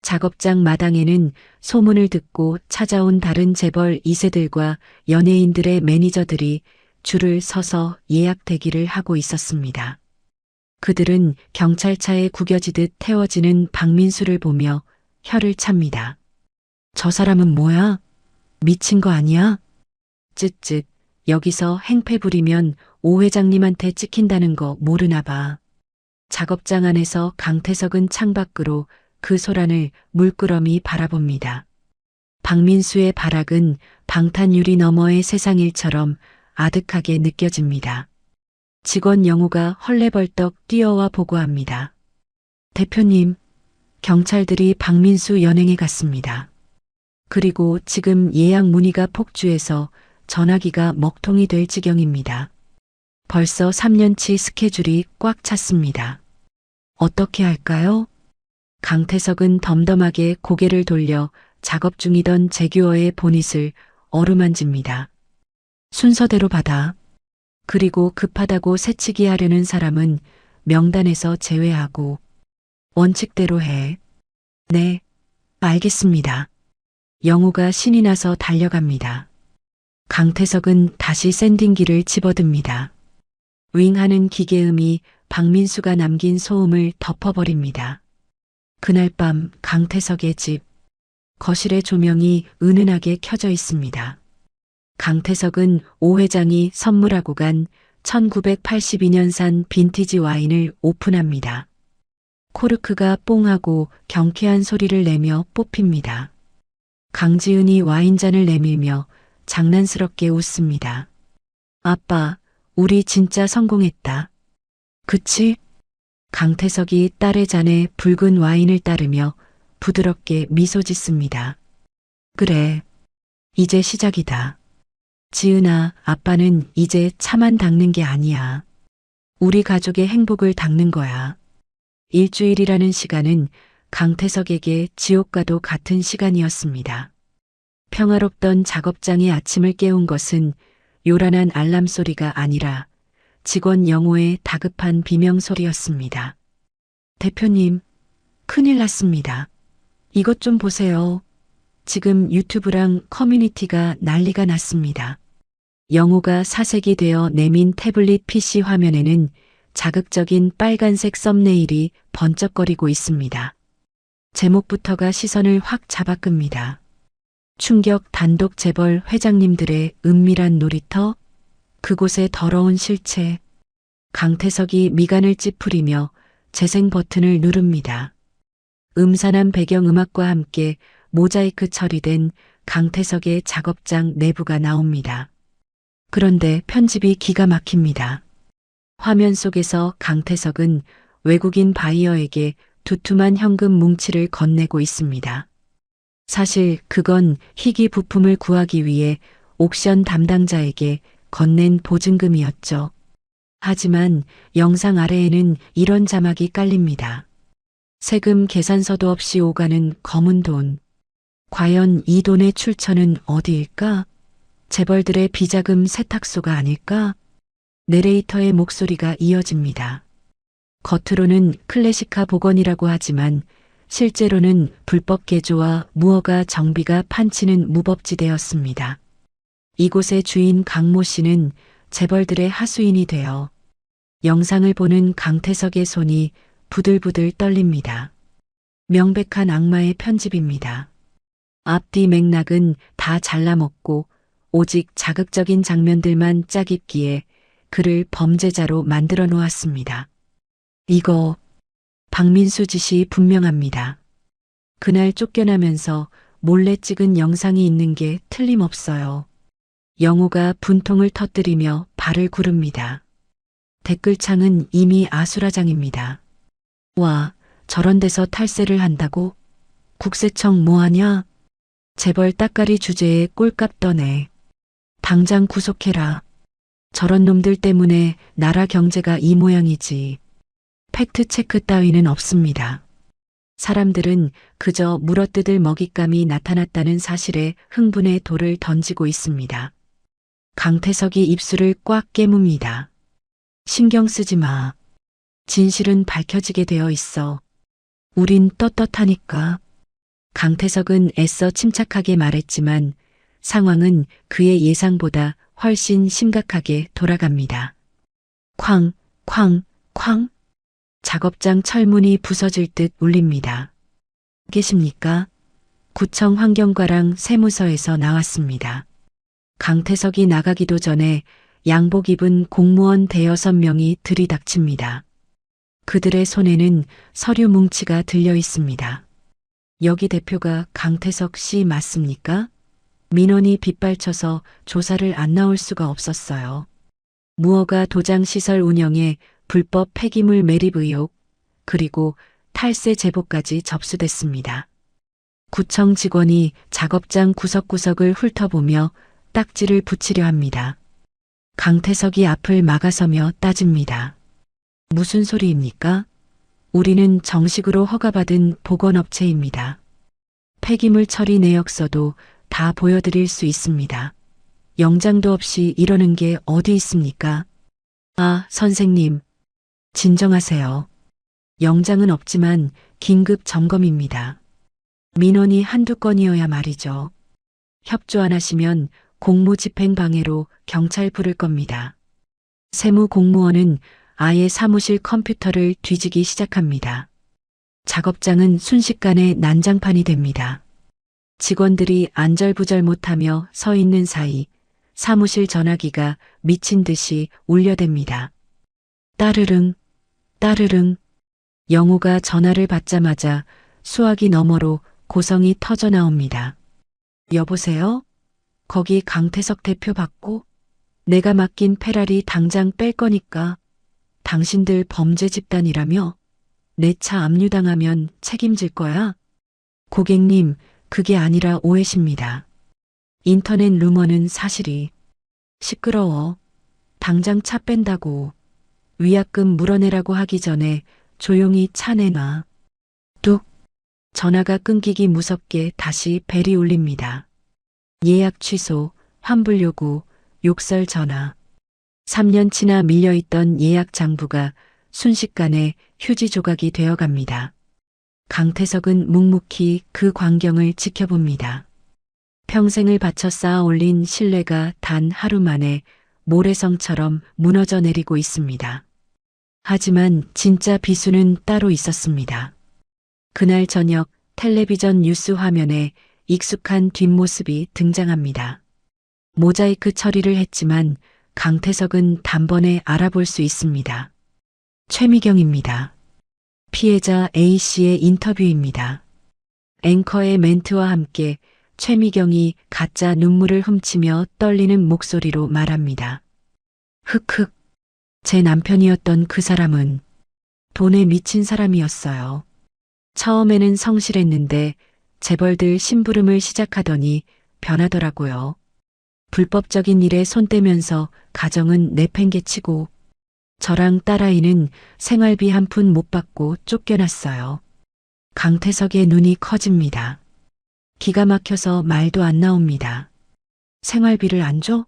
작업장 마당에는 소문을 듣고 찾아온 다른 재벌 2세들과 연예인들의 매니저들이 줄을 서서 예약 대기를 하고 있었습니다. 그들은 경찰차에 구겨지듯 태워지는 박민수를 보며 혀를 찹니다. 저 사람은 뭐야? 미친 거 아니야? 쯧쯧, 여기서 행패 부리면 오 회장님한테 찍힌다는 거 모르나 봐. 작업장 안에서 강태석은 창밖으로 그 소란을 물끄러미 바라봅니다. 박민수의 발악은 방탄유리 너머의 세상일처럼 아득하게 느껴집니다. 직원 영우가 헐레벌떡 뛰어와 보고합니다. 대표님, 경찰들이 박민수 연행에 갔습니다. 그리고 지금 예약 문의가 폭주해서 전화기가 먹통이 될 지경입니다. 벌써 3년치 스케줄이 꽉 찼습니다. 어떻게 할까요? 강태석은 덤덤하게 고개를 돌려 작업 중이던 제규어의 보닛을 어루만집니다. 순서대로 받아. 그리고 급하다고 새치기 하려는 사람은 명단에서 제외하고 원칙대로 해. 네, 알겠습니다. 영우가 신이 나서 달려갑니다. 강태석은 다시 샌딩기를 집어듭니다. 윙하는 기계음이 박민수가 남긴 소음을 덮어버립니다. 그날 밤 강태석의 집, 거실의 조명이 은은하게 켜져 있습니다. 강태석은 오 회장이 선물하고 간 1982년산 빈티지 와인을 오픈합니다. 코르크가 뽕하고 경쾌한 소리를 내며 뽑힙니다. 강지은이 와인잔을 내밀며 장난스럽게 웃습니다. 아빠, 우리 진짜 성공했다. 그치? 강태석이 딸의 잔에 붉은 와인을 따르며 부드럽게 미소 짓습니다. 그래, 이제 시작이다. 지은아, 아빠는 이제 차만 닦는 게 아니야. 우리 가족의 행복을 닦는 거야. 일주일이라는 시간은 강태석에게 지옥과도 같은 시간이었습니다. 평화롭던 작업장의 아침을 깨운 것은 요란한 알람 소리가 아니라 직원 영호의 다급한 비명 소리였습니다. 대표님, 큰일 났습니다. 이것 좀 보세요. 지금 유튜브랑 커뮤니티가 난리가 났습니다. 영호가 사색이 되어 내민 태블릿 PC 화면에는 자극적인 빨간색 썸네일이 번쩍거리고 있습니다. 제목부터가 시선을 확 잡아끕니다. 충격 단독 재벌 회장님들의 은밀한 놀이터, 그곳의 더러운 실체. 강태석이 미간을 찌푸리며 재생 버튼을 누릅니다. 음산한 배경음악과 함께 모자이크 처리된 강태석의 작업장 내부가 나옵니다. 그런데 편집이 기가 막힙니다. 화면 속에서 강태석은 외국인 바이어에게 두툼한 현금 뭉치를 건네고 있습니다. 사실 그건 희귀 부품을 구하기 위해 옥션 담당자에게 건넨 보증금이었죠. 하지만 영상 아래에는 이런 자막이 깔립니다. 세금 계산서도 없이 오가는 검은 돈. 과연 이 돈의 출처는 어디일까? 재벌들의 비자금 세탁소가 아닐까? 내레이터의 목소리가 이어집니다. 겉으로는 클래식화 복원이라고 하지만 실제로는 불법 개조와 무허가 정비가 판치는 무법지대였습니다. 이곳의 주인 강모 씨는 재벌들의 하수인이 되어 영상을 보는 강태석의 손이 부들부들 떨립니다. 명백한 악마의 편집입니다. 앞뒤 맥락은 다 잘라먹고 오직 자극적인 장면들만 짜깁기에 그를 범죄자로 만들어 놓았습니다. 이거 박민수 짓이 분명합니다. 그날 쫓겨나면서 몰래 찍은 영상이 있는 게 틀림없어요. 영호가 분통을 터뜨리며 발을 구릅니다. 댓글창은 이미 아수라장입니다. 와, 저런 데서 탈세를 한다고? 국세청 뭐하냐? 재벌 따까리 주제에 꼴값 떠네. 당장 구속해라. 저런 놈들 때문에 나라 경제가 이 모양이지. 팩트체크 따위는 없습니다. 사람들은 그저 물어뜯을 먹잇감이 나타났다는 사실에 흥분의 돌을 던지고 있습니다. 강태석이 입술을 꽉 깨뭅니다. 신경 쓰지 마. 진실은 밝혀지게 되어 있어. 우린 떳떳하니까. 강태석은 애써 침착하게 말했지만 상황은 그의 예상보다 훨씬 심각하게 돌아갑니다. 쾅, 쾅, 쾅. 작업장 철문이 부서질 듯 울립니다. 계십니까? 구청 환경과랑 세무서에서 나왔습니다. 강태석이 나가기도 전에 양복 입은 공무원 대여섯 명이 들이닥칩니다. 그들의 손에는 서류 뭉치가 들려 있습니다. 여기 대표가 강태석 씨 맞습니까? 민원이 빗발쳐서 조사를 안 나올 수가 없었어요. 무허가 도장시설 운영에 불법 폐기물 매립 의혹, 그리고 탈세 제보까지 접수됐습니다. 구청 직원이 작업장 구석구석을 훑어보며 딱지를 붙이려 합니다. 강태석이 앞을 막아서며 따집니다. 무슨 소리입니까? 우리는 정식으로 허가받은 보건업체입니다. 폐기물 처리 내역서도 다 보여드릴 수 있습니다. 영장도 없이 이러는 게 어디 있습니까? 아, 선생님. 진정하세요. 영장은 없지만 긴급 점검입니다. 민원이 한두 건이어야 말이죠. 협조 안 하시면 공무집행방해로 경찰 부를 겁니다. 세무 공무원은 아예 사무실 컴퓨터를 뒤지기 시작합니다. 작업장은 순식간에 난장판이 됩니다. 직원들이 안절부절 못하며 서 있는 사이 사무실 전화기가 미친 듯이 울려댑니다. 따르릉, 따르릉. 영호가 전화를 받자마자 수화기 너머로 고성이 터져 나옵니다. 여보세요? 거기 강태석 대표 받고? 내가 맡긴 페라리 당장 뺄 거니까. 당신들 범죄 집단이라며? 내 차 압류당하면 책임질 거야? 고객님, 그게 아니라 오해십니다. 인터넷 루머는 사실이. 시끄러워. 당장 차 뺀다고. 위약금 물어내라고 하기 전에 조용히 차 내놔. 뚝. 전화가 끊기기 무섭게 다시 벨이 울립니다. 예약 취소, 환불 요구, 욕설 전화. 3년치나 밀려있던 예약 장부가 순식간에 휴지 조각이 되어갑니다. 강태석은 묵묵히 그 광경을 지켜봅니다. 평생을 바쳐 쌓아 올린 신뢰가 단 하루 만에 모래성처럼 무너져 내리고 있습니다. 하지만 진짜 비수는 따로 있었습니다. 그날 저녁 텔레비전 뉴스 화면에 익숙한 뒷모습이 등장합니다. 모자이크 처리를 했지만 강태석은 단번에 알아볼 수 있습니다. 최미경입니다. 피해자 A씨의 인터뷰입니다. 앵커의 멘트와 함께 최미경이 가짜 눈물을 훔치며 떨리는 목소리로 말합니다. 흑흑. 제 남편이었던 그 사람은 돈에 미친 사람이었어요. 처음에는 성실했는데 재벌들 심부름을 시작하더니 변하더라고요. 불법적인 일에 손 떼면서 가정은 내팽개치고 저랑 딸아이는 생활비 한 푼 못 받고 쫓겨났어요. 강태석의 눈이 커집니다. 기가 막혀서 말도 안 나옵니다. 생활비를 안 줘?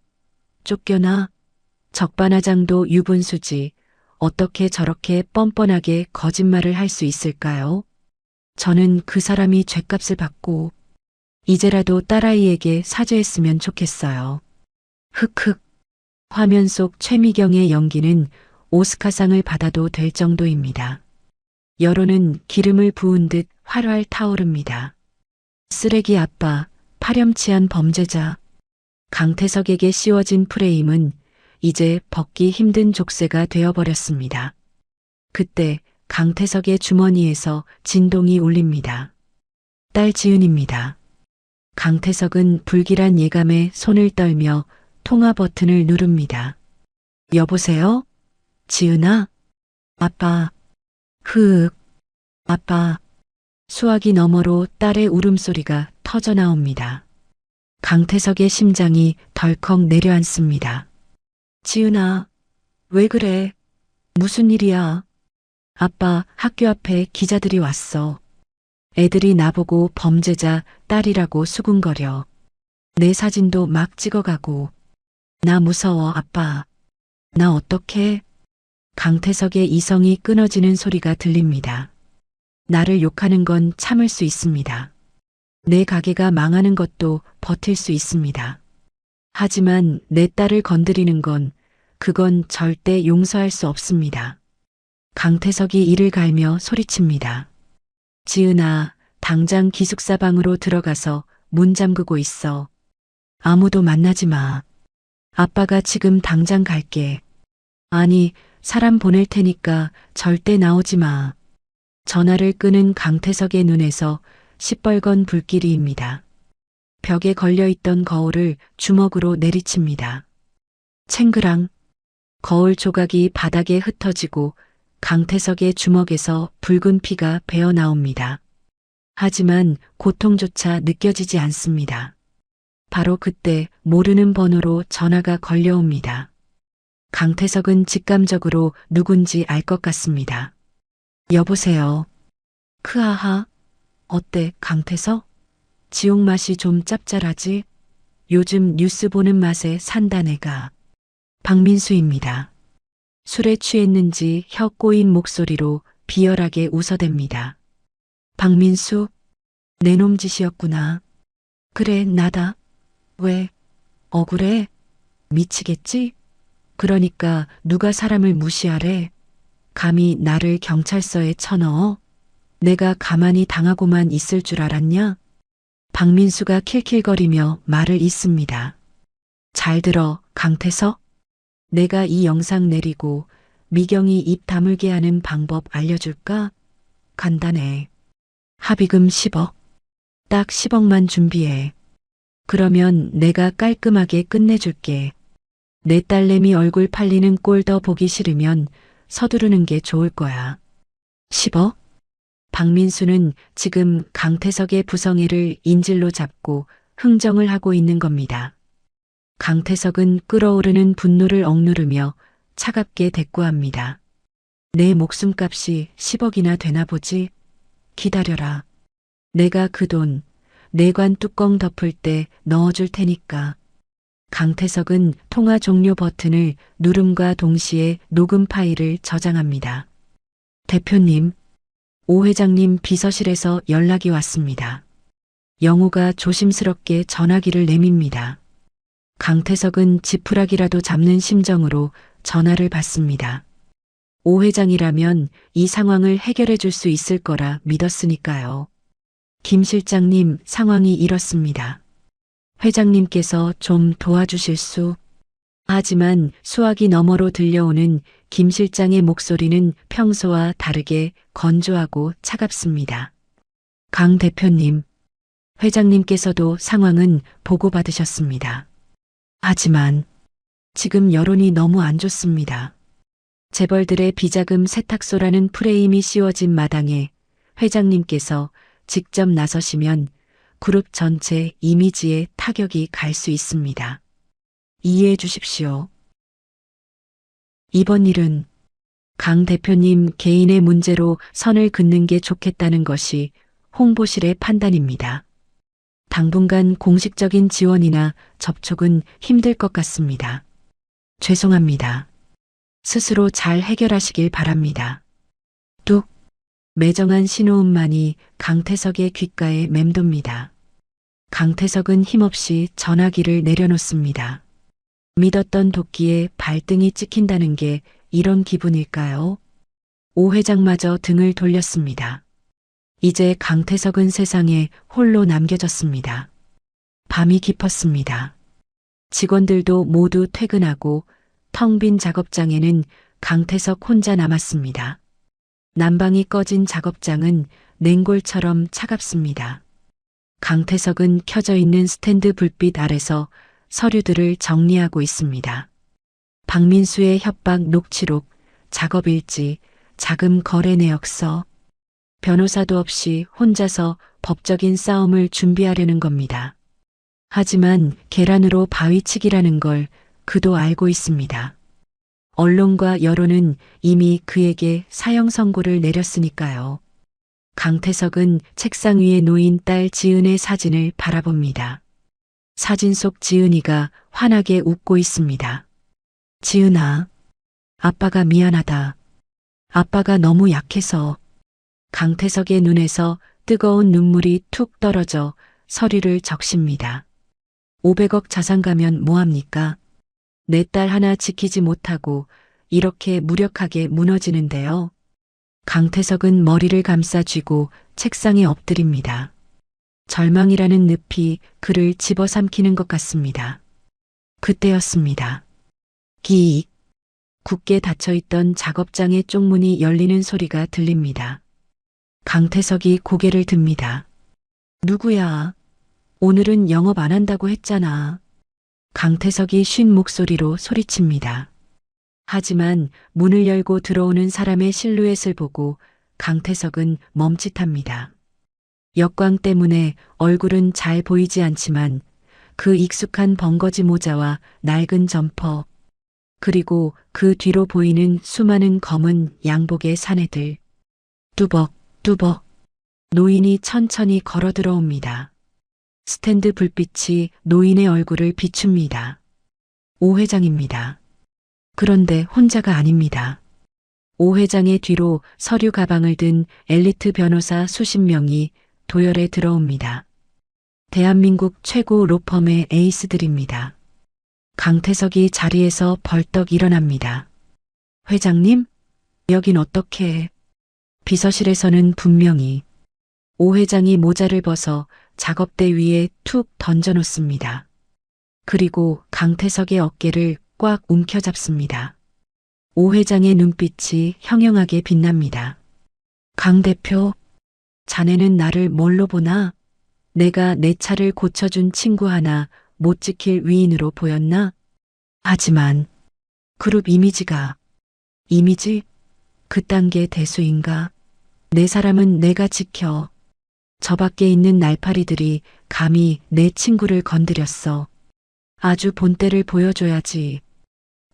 쫓겨나? 적반하장도 유분수지. 어떻게 저렇게 뻔뻔하게 거짓말을 할 수 있을까요? 저는 그 사람이 죗값을 받고 이제라도 딸아이에게 사죄했으면 좋겠어요. 흑흑. 화면 속 최미경의 연기는 오스카상을 받아도 될 정도입니다. 여론은 기름을 부은 듯 활활 타오릅니다. 쓰레기 아빠, 파렴치한 범죄자. 강태석에게 씌워진 프레임은 이제 벗기 힘든 족쇄가 되어버렸습니다. 그때 강태석의 주머니에서 진동이 울립니다. 딸 지은입니다. 강태석은 불길한 예감에 손을 떨며 통화 버튼을 누릅니다. 여보세요? 지은아? 아빠. 흐윽. 아빠. 수화기 너머로 딸의 울음소리가 터져 나옵니다. 강태석의 심장이 덜컥 내려앉습니다. 지은아, 왜 그래? 무슨 일이야? 아빠, 학교 앞에 기자들이 왔어. 애들이 나보고 범죄자 딸이라고 수군거려. 내 사진도 막 찍어가고. 나 무서워, 아빠. 나 어떡해? 강태석의 이성이 끊어지는 소리가 들립니다. 나를 욕하는 건 참을 수 있습니다. 내 가게가 망하는 것도 버틸 수 있습니다. 하지만 내 딸을 건드리는 그건 절대 용서할 수 없습니다. 강태석이 이를 갈며 소리칩니다. 지은아, 당장 기숙사 방으로 들어가서 문 잠그고 있어. 아무도 만나지 마. 아빠가 지금 당장 갈게. 아니, 사람 보낼 테니까 절대 나오지 마. 전화를 끄는 강태석의 눈에서 시뻘건 불길이입니다. 벽에 걸려있던 거울을 주먹으로 내리칩니다. 챙그랑. 거울 조각이 바닥에 흩어지고 강태석의 주먹에서 붉은 피가 배어 나옵니다. 하지만 고통조차 느껴지지 않습니다. 바로 그때 모르는 번호로 전화가 걸려옵니다. 강태석은 직감적으로 누군지 알 것 같습니다. 여보세요. 크아하. 어때, 강태석? 지옥 맛이 좀 짭짤하지? 요즘 뉴스 보는 맛에 산다 내가. 박민수입니다. 술에 취했는지 혀 꼬인 목소리로 비열하게 웃어댑니다. 박민수? 내 놈 짓이었구나. 그래, 나다. 왜? 억울해? 미치겠지? 그러니까 누가 사람을 무시하래? 감히 나를 경찰서에 쳐넣어? 내가 가만히 당하고만 있을 줄 알았냐? 박민수가 킬킬거리며 말을 잇습니다. 잘 들어, 강태석. 내가 이 영상 내리고 미경이 입 다물게 하는 방법 알려줄까? 간단해. 합의금 10억. 딱 10억만 준비해. 그러면 내가 깔끔하게 끝내줄게. 내 딸내미 얼굴 팔리는 꼴 더 보기 싫으면 서두르는 게 좋을 거야. 10억? 박민수는 지금 강태석의 부성애를 인질로 잡고 흥정을 하고 있는 겁니다. 강태석은 끓어오르는 분노를 억누르며 차갑게 대꾸합니다. 내 목숨값이 10억이나 되나 보지? 기다려라. 내가 그 돈, 내관 뚜껑 덮을 때 넣어줄 테니까. 강태석은 통화 종료 버튼을 누름과 동시에 녹음 파일을 저장합니다. 대표님, 오 회장님 비서실에서 연락이 왔습니다. 영우가 조심스럽게 전화기를 내밉니다. 강태석은 지푸라기라도 잡는 심정으로 전화를 받습니다. 오 회장이라면 이 상황을 해결해 줄 수 있을 거라 믿었으니까요. 김 실장님, 상황이 이렇습니다. 회장님께서 좀 도와주실 수? 하지만 수화기 너머로 들려오는 김 실장의 목소리는 평소와 다르게 건조하고 차갑습니다. 강 대표님, 회장님께서도 상황은 보고받으셨습니다. 하지만 지금 여론이 너무 안 좋습니다. 재벌들의 비자금 세탁소라는 프레임이 씌워진 마당에 회장님께서 직접 나서시면 그룹 전체 이미지에 타격이 갈 수 있습니다. 이해해 주십시오. 이번 일은 강 대표님 개인의 문제로 선을 긋는 게 좋겠다는 것이 홍보실의 판단입니다. 당분간 공식적인 지원이나 접촉은 힘들 것 같습니다. 죄송합니다. 스스로 잘 해결하시길 바랍니다. 뚝. 매정한 신호음만이 강태석의 귓가에 맴돕니다. 강태석은 힘없이 전화기를 내려놓습니다. 믿었던 도끼에 발등이 찍힌다는 게 이런 기분일까요? 오 회장마저 등을 돌렸습니다. 이제 강태석은 세상에 홀로 남겨졌습니다. 밤이 깊었습니다. 직원들도 모두 퇴근하고 텅 빈 작업장에는 강태석 혼자 남았습니다. 난방이 꺼진 작업장은 냉골처럼 차갑습니다. 강태석은 켜져 있는 스탠드 불빛 아래서 서류들을 정리하고 있습니다. 박민수의 협박 녹취록, 작업일지, 자금 거래 내역서, 변호사도 없이 혼자서 법적인 싸움을 준비하려는 겁니다. 하지만 계란으로 바위치기라는 걸 그도 알고 있습니다. 언론과 여론은 이미 그에게 사형 선고를 내렸으니까요. 강태석은 책상 위에 놓인 딸 지은의 사진을 바라봅니다. 사진 속 지은이가 환하게 웃고 있습니다. 지은아, 아빠가 미안하다. 아빠가 너무 약해서. 강태석의 눈에서 뜨거운 눈물이 툭 떨어져 서류를 적십니다. 500억 자산 가면 뭐합니까? 내 딸 하나 지키지 못하고 이렇게 무력하게 무너지는데요. 강태석은 머리를 감싸 쥐고 책상에 엎드립니다. 절망이라는 늪이 그를 집어삼키는 것 같습니다. 그때였습니다. 기익. 굳게 닫혀있던 작업장의 쪽문이 열리는 소리가 들립니다. 강태석이 고개를 듭니다. 누구야? 오늘은 영업 안 한다고 했잖아. 강태석이 쉰 목소리로 소리칩니다. 하지만 문을 열고 들어오는 사람의 실루엣을 보고 강태석은 멈칫합니다. 역광 때문에 얼굴은 잘 보이지 않지만 그 익숙한 벙거지 모자와 낡은 점퍼, 그리고 그 뒤로 보이는 수많은 검은 양복의 사내들. 뚜벅뚜벅 노인이 천천히 걸어 들어옵니다. 스탠드 불빛이 노인의 얼굴을 비춥니다. 오 회장입니다. 그런데 혼자가 아닙니다. 오 회장의 뒤로 서류 가방을 든 엘리트 변호사 수십 명이 도열에 들어옵니다. 대한민국 최고 로펌의 에이스들입니다. 강태석이 자리에서 벌떡 일어납니다. 회장님? 여긴 어떻게? 비서실에서는 분명히 오 회장이 모자를 벗어 작업대 위에 툭 던져놓습니다. 그리고 강태석의 어깨를 꽉 움켜잡습니다. 오 회장의 눈빛이 형형하게 빛납니다. 강 대표, 자네는 나를 뭘로 보나? 내가 내 차를 고쳐준 친구 하나 못 지킬 위인으로 보였나? 하지만 그룹 이미지가 이미지? 그딴 게 대수인가? 내 사람은 내가 지켜. 저 밖에 있는 날파리들이 감히 내 친구를 건드렸어. 아주 본때를 보여줘야지.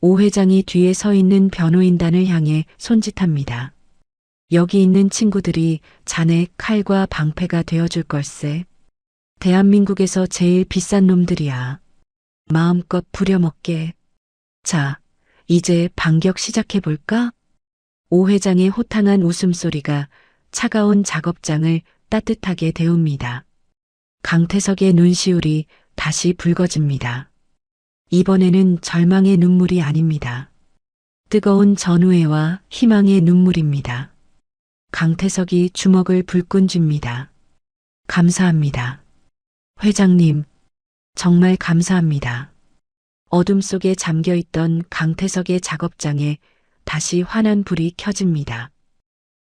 오 회장이 뒤에 서 있는 변호인단을 향해 손짓합니다. 여기 있는 친구들이 자네 칼과 방패가 되어줄 걸세. 대한민국에서 제일 비싼 놈들이야. 마음껏 부려먹게. 자, 이제 반격 시작해볼까? 오 회장의 호탕한 웃음소리가 차가운 작업장을 따뜻하게 데웁니다. 강태석의 눈시울이 다시 붉어집니다. 이번에는 절망의 눈물이 아닙니다. 뜨거운 전우애와 희망의 눈물입니다. 강태석이 주먹을 불끈 쥡니다. 감사합니다. 회장님, 정말 감사합니다. 어둠 속에 잠겨있던 강태석의 작업장에 다시 환한 불이 켜집니다.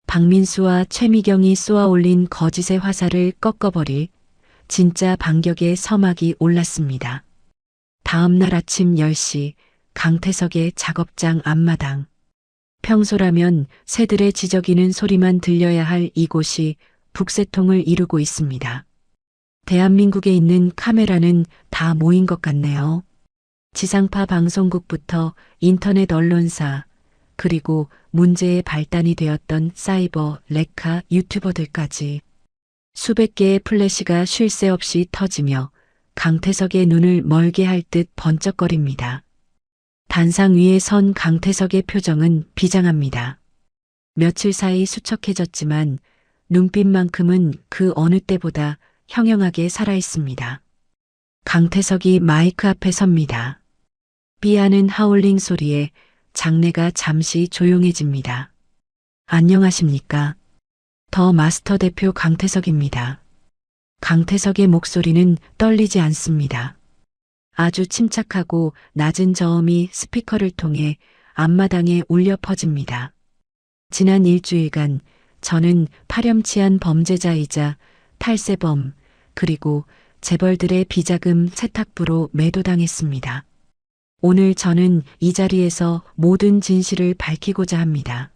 박민수와 최미경이 쏘아올린 거짓의 화살을 꺾어버릴 진짜 반격의 서막이 올랐습니다. 다음 날 아침 10시 강태석의 작업장 앞마당. 평소라면 새들의 지저귀는 소리만 들려야 할 이곳이 북새통을 이루고 있습니다. 대한민국에 있는 카메라는 다 모인 것 같네요. 지상파 방송국부터 인터넷 언론사, 그리고 문제의 발단이 되었던 사이버, 레카 유튜버들까지 수백 개의 플래시가 쉴 새 없이 터지며 강태석의 눈을 멀게 할 듯 번쩍거립니다. 단상 위에 선 강태석의 표정은 비장합니다. 며칠 사이 수척해졌지만 눈빛만큼은 그 어느 때보다 형형하게 살아있습니다. 강태석이 마이크 앞에 섭니다. 삐하는 하울링 소리에 장내가 잠시 조용해집니다. 안녕하십니까? 더 마스터 대표 강태석입니다. 강태석의 목소리는 떨리지 않습니다. 아주 침착하고 낮은 저음이 스피커를 통해 앞마당에 울려 퍼집니다. 지난 일주일간 저는 파렴치한 범죄자이자 탈세범 그리고 재벌들의 비자금 세탁부로 매도당했습니다. 오늘 저는 이 자리에서 모든 진실을 밝히고자 합니다.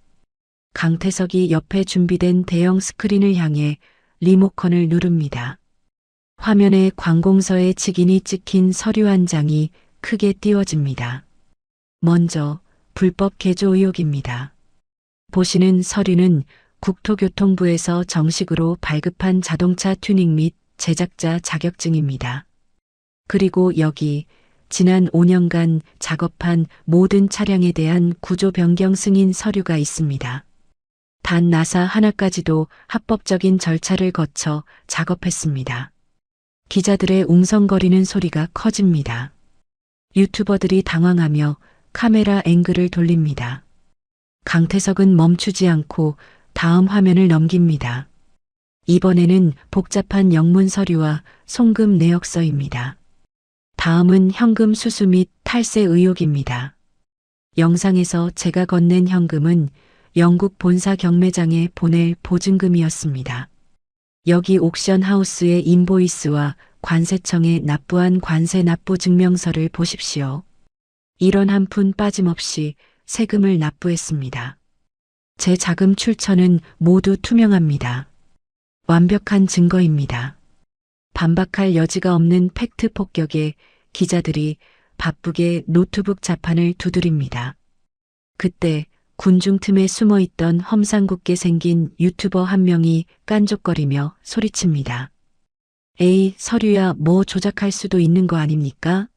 강태석이 옆에 준비된 대형 스크린을 향해 리모컨을 누릅니다. 화면에 관공서의 직인이 찍힌 서류 한 장이 크게 띄워집니다. 먼저 불법 개조 의혹입니다. 보시는 서류는 국토교통부에서 정식으로 발급한 자동차 튜닝 및 제작자 자격증입니다. 그리고 여기 지난 5년간 작업한 모든 차량에 대한 구조 변경 승인 서류가 있습니다. 단 나사 하나까지도 합법적인 절차를 거쳐 작업했습니다. 기자들의 웅성거리는 소리가 커집니다. 유튜버들이 당황하며 카메라 앵글을 돌립니다. 강태석은 멈추지 않고 다음 화면을 넘깁니다. 이번에는 복잡한 영문 서류와 송금 내역서입니다. 다음은 현금 수수 및 탈세 의혹입니다. 영상에서 제가 건넨 현금은 영국 본사 경매장에 보낼 보증금이었습니다. 여기 옥션 하우스의 인보이스와 관세청에 납부한 관세 납부 증명서를 보십시오. 이런 한 푼 빠짐없이 세금을 납부했습니다. 제 자금 출처는 모두 투명합니다. 완벽한 증거입니다. 반박할 여지가 없는 팩트 폭격에 기자들이 바쁘게 노트북 자판을 두드립니다. 그때 군중 틈에 숨어있던 험상궂게 생긴 유튜버 한 명이 깐족거리며 소리칩니다. 에이, 서류야 뭐 조작할 수도 있는 거 아닙니까?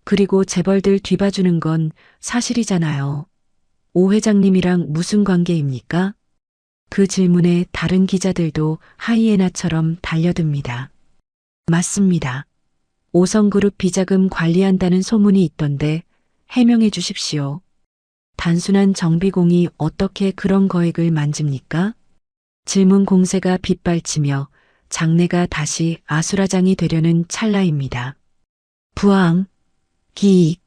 그리고 재벌들 뒤봐주는 건 사실이잖아요. 오 회장님이랑 무슨 관계입니까? 그 질문에 다른 기자들도 하이에나처럼 달려듭니다. 맞습니다. 오성그룹 비자금 관리한다는 소문이 있던데 해명해 주십시오. 단순한 정비공이 어떻게 그런 거액을 만집니까? 질문 공세가 빗발치며 장내가 다시 아수라장이 되려는 찰나입니다. 부항, 기익.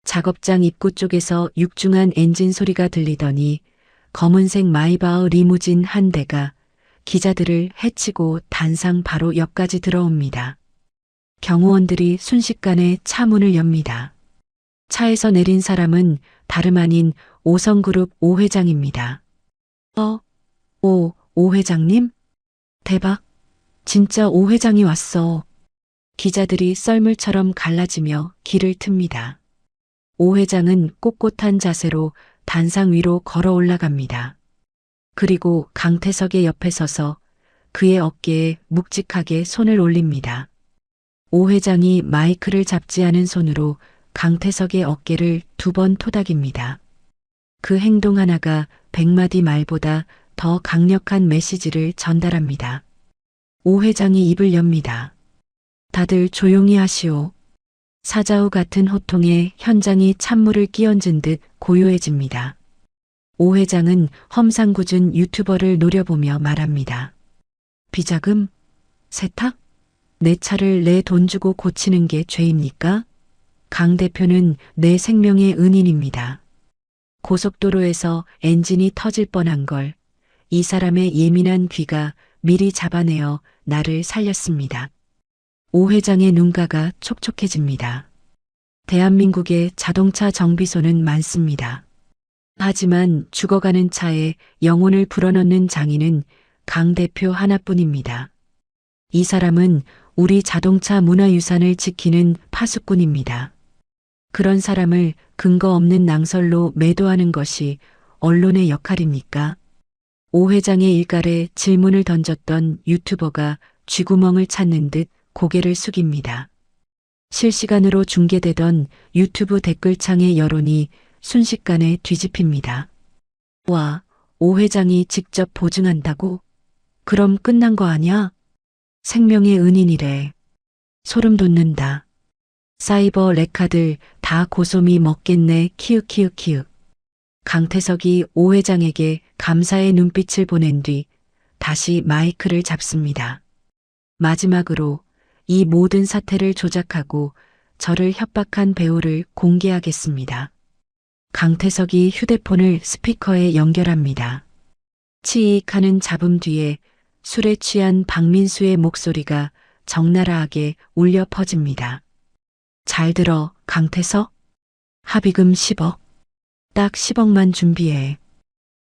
작업장 입구 쪽에서 육중한 엔진 소리가 들리더니 검은색 마이바흐 리무진 한 대가 기자들을 해치고 단상 바로 옆까지 들어옵니다. 경호원들이 순식간에 차 문을 엽니다. 차에서 내린 사람은 다름 아닌 오성그룹 오 회장입니다. 오 회장님? 대박. 진짜 오 회장이 왔어. 기자들이 썰물처럼 갈라지며 길을 틉니다. 오 회장은 꼿꼿한 자세로 단상 위로 걸어 올라갑니다. 그리고 강태석의 옆에 서서 그의 어깨에 묵직하게 손을 올립니다. 오 회장이 마이크를 잡지 않은 손으로 강태석의 어깨를 2번 토닥입니다. 그 행동 하나가 100마디 말보다 더 강력한 메시지를 전달합니다. 오 회장이 입을 엽니다. 다들 조용히 하시오. 사자후 같은 호통에 현장이 찬물을 끼얹은 듯 고요해집니다. 오 회장은 험상궂은 유튜버를 노려보며 말합니다. 비자금? 세탁? 내 차를 내 돈 주고 고치는 게 죄입니까? 강 대표는 내 생명의 은인입니다. 고속도로에서 엔진이 터질 뻔한 걸 이 사람의 예민한 귀가 미리 잡아내어 나를 살렸습니다. 오 회장의 눈가가 촉촉해집니다. 대한민국의 자동차 정비소는 많습니다. 하지만 죽어가는 차에 영혼을 불어넣는 장인은 강 대표 하나뿐입니다. 이 사람은 우리 자동차 문화유산을 지키는 파수꾼입니다. 그런 사람을 근거 없는 낭설로 매도하는 것이 언론의 역할입니까? 오 회장의 일갈에 질문을 던졌던 유튜버가 쥐구멍을 찾는 듯 고개를 숙입니다. 실시간으로 중계되던 유튜브 댓글창의 여론이 순식간에 뒤집힙니다. 와, 오 회장이 직접 보증한다고? 그럼 끝난 거 아냐? 생명의 은인이래. 소름 돋는다. 사이버 레카들 다 다 고소미 먹겠네 키읔키읔키읔. 강태석이 오 회장에게 감사의 눈빛을 보낸 뒤 다시 마이크를 잡습니다. 마지막으로 이 모든 사태를 조작하고 저를 협박한 배우를 공개하겠습니다. 강태석이 휴대폰을 스피커에 연결합니다. 치익하는 잡음 뒤에 술에 취한 박민수의 목소리가 적나라하게 울려 퍼집니다. 잘 들어, 강태석? 합의금 10억. 딱 10억만 준비해.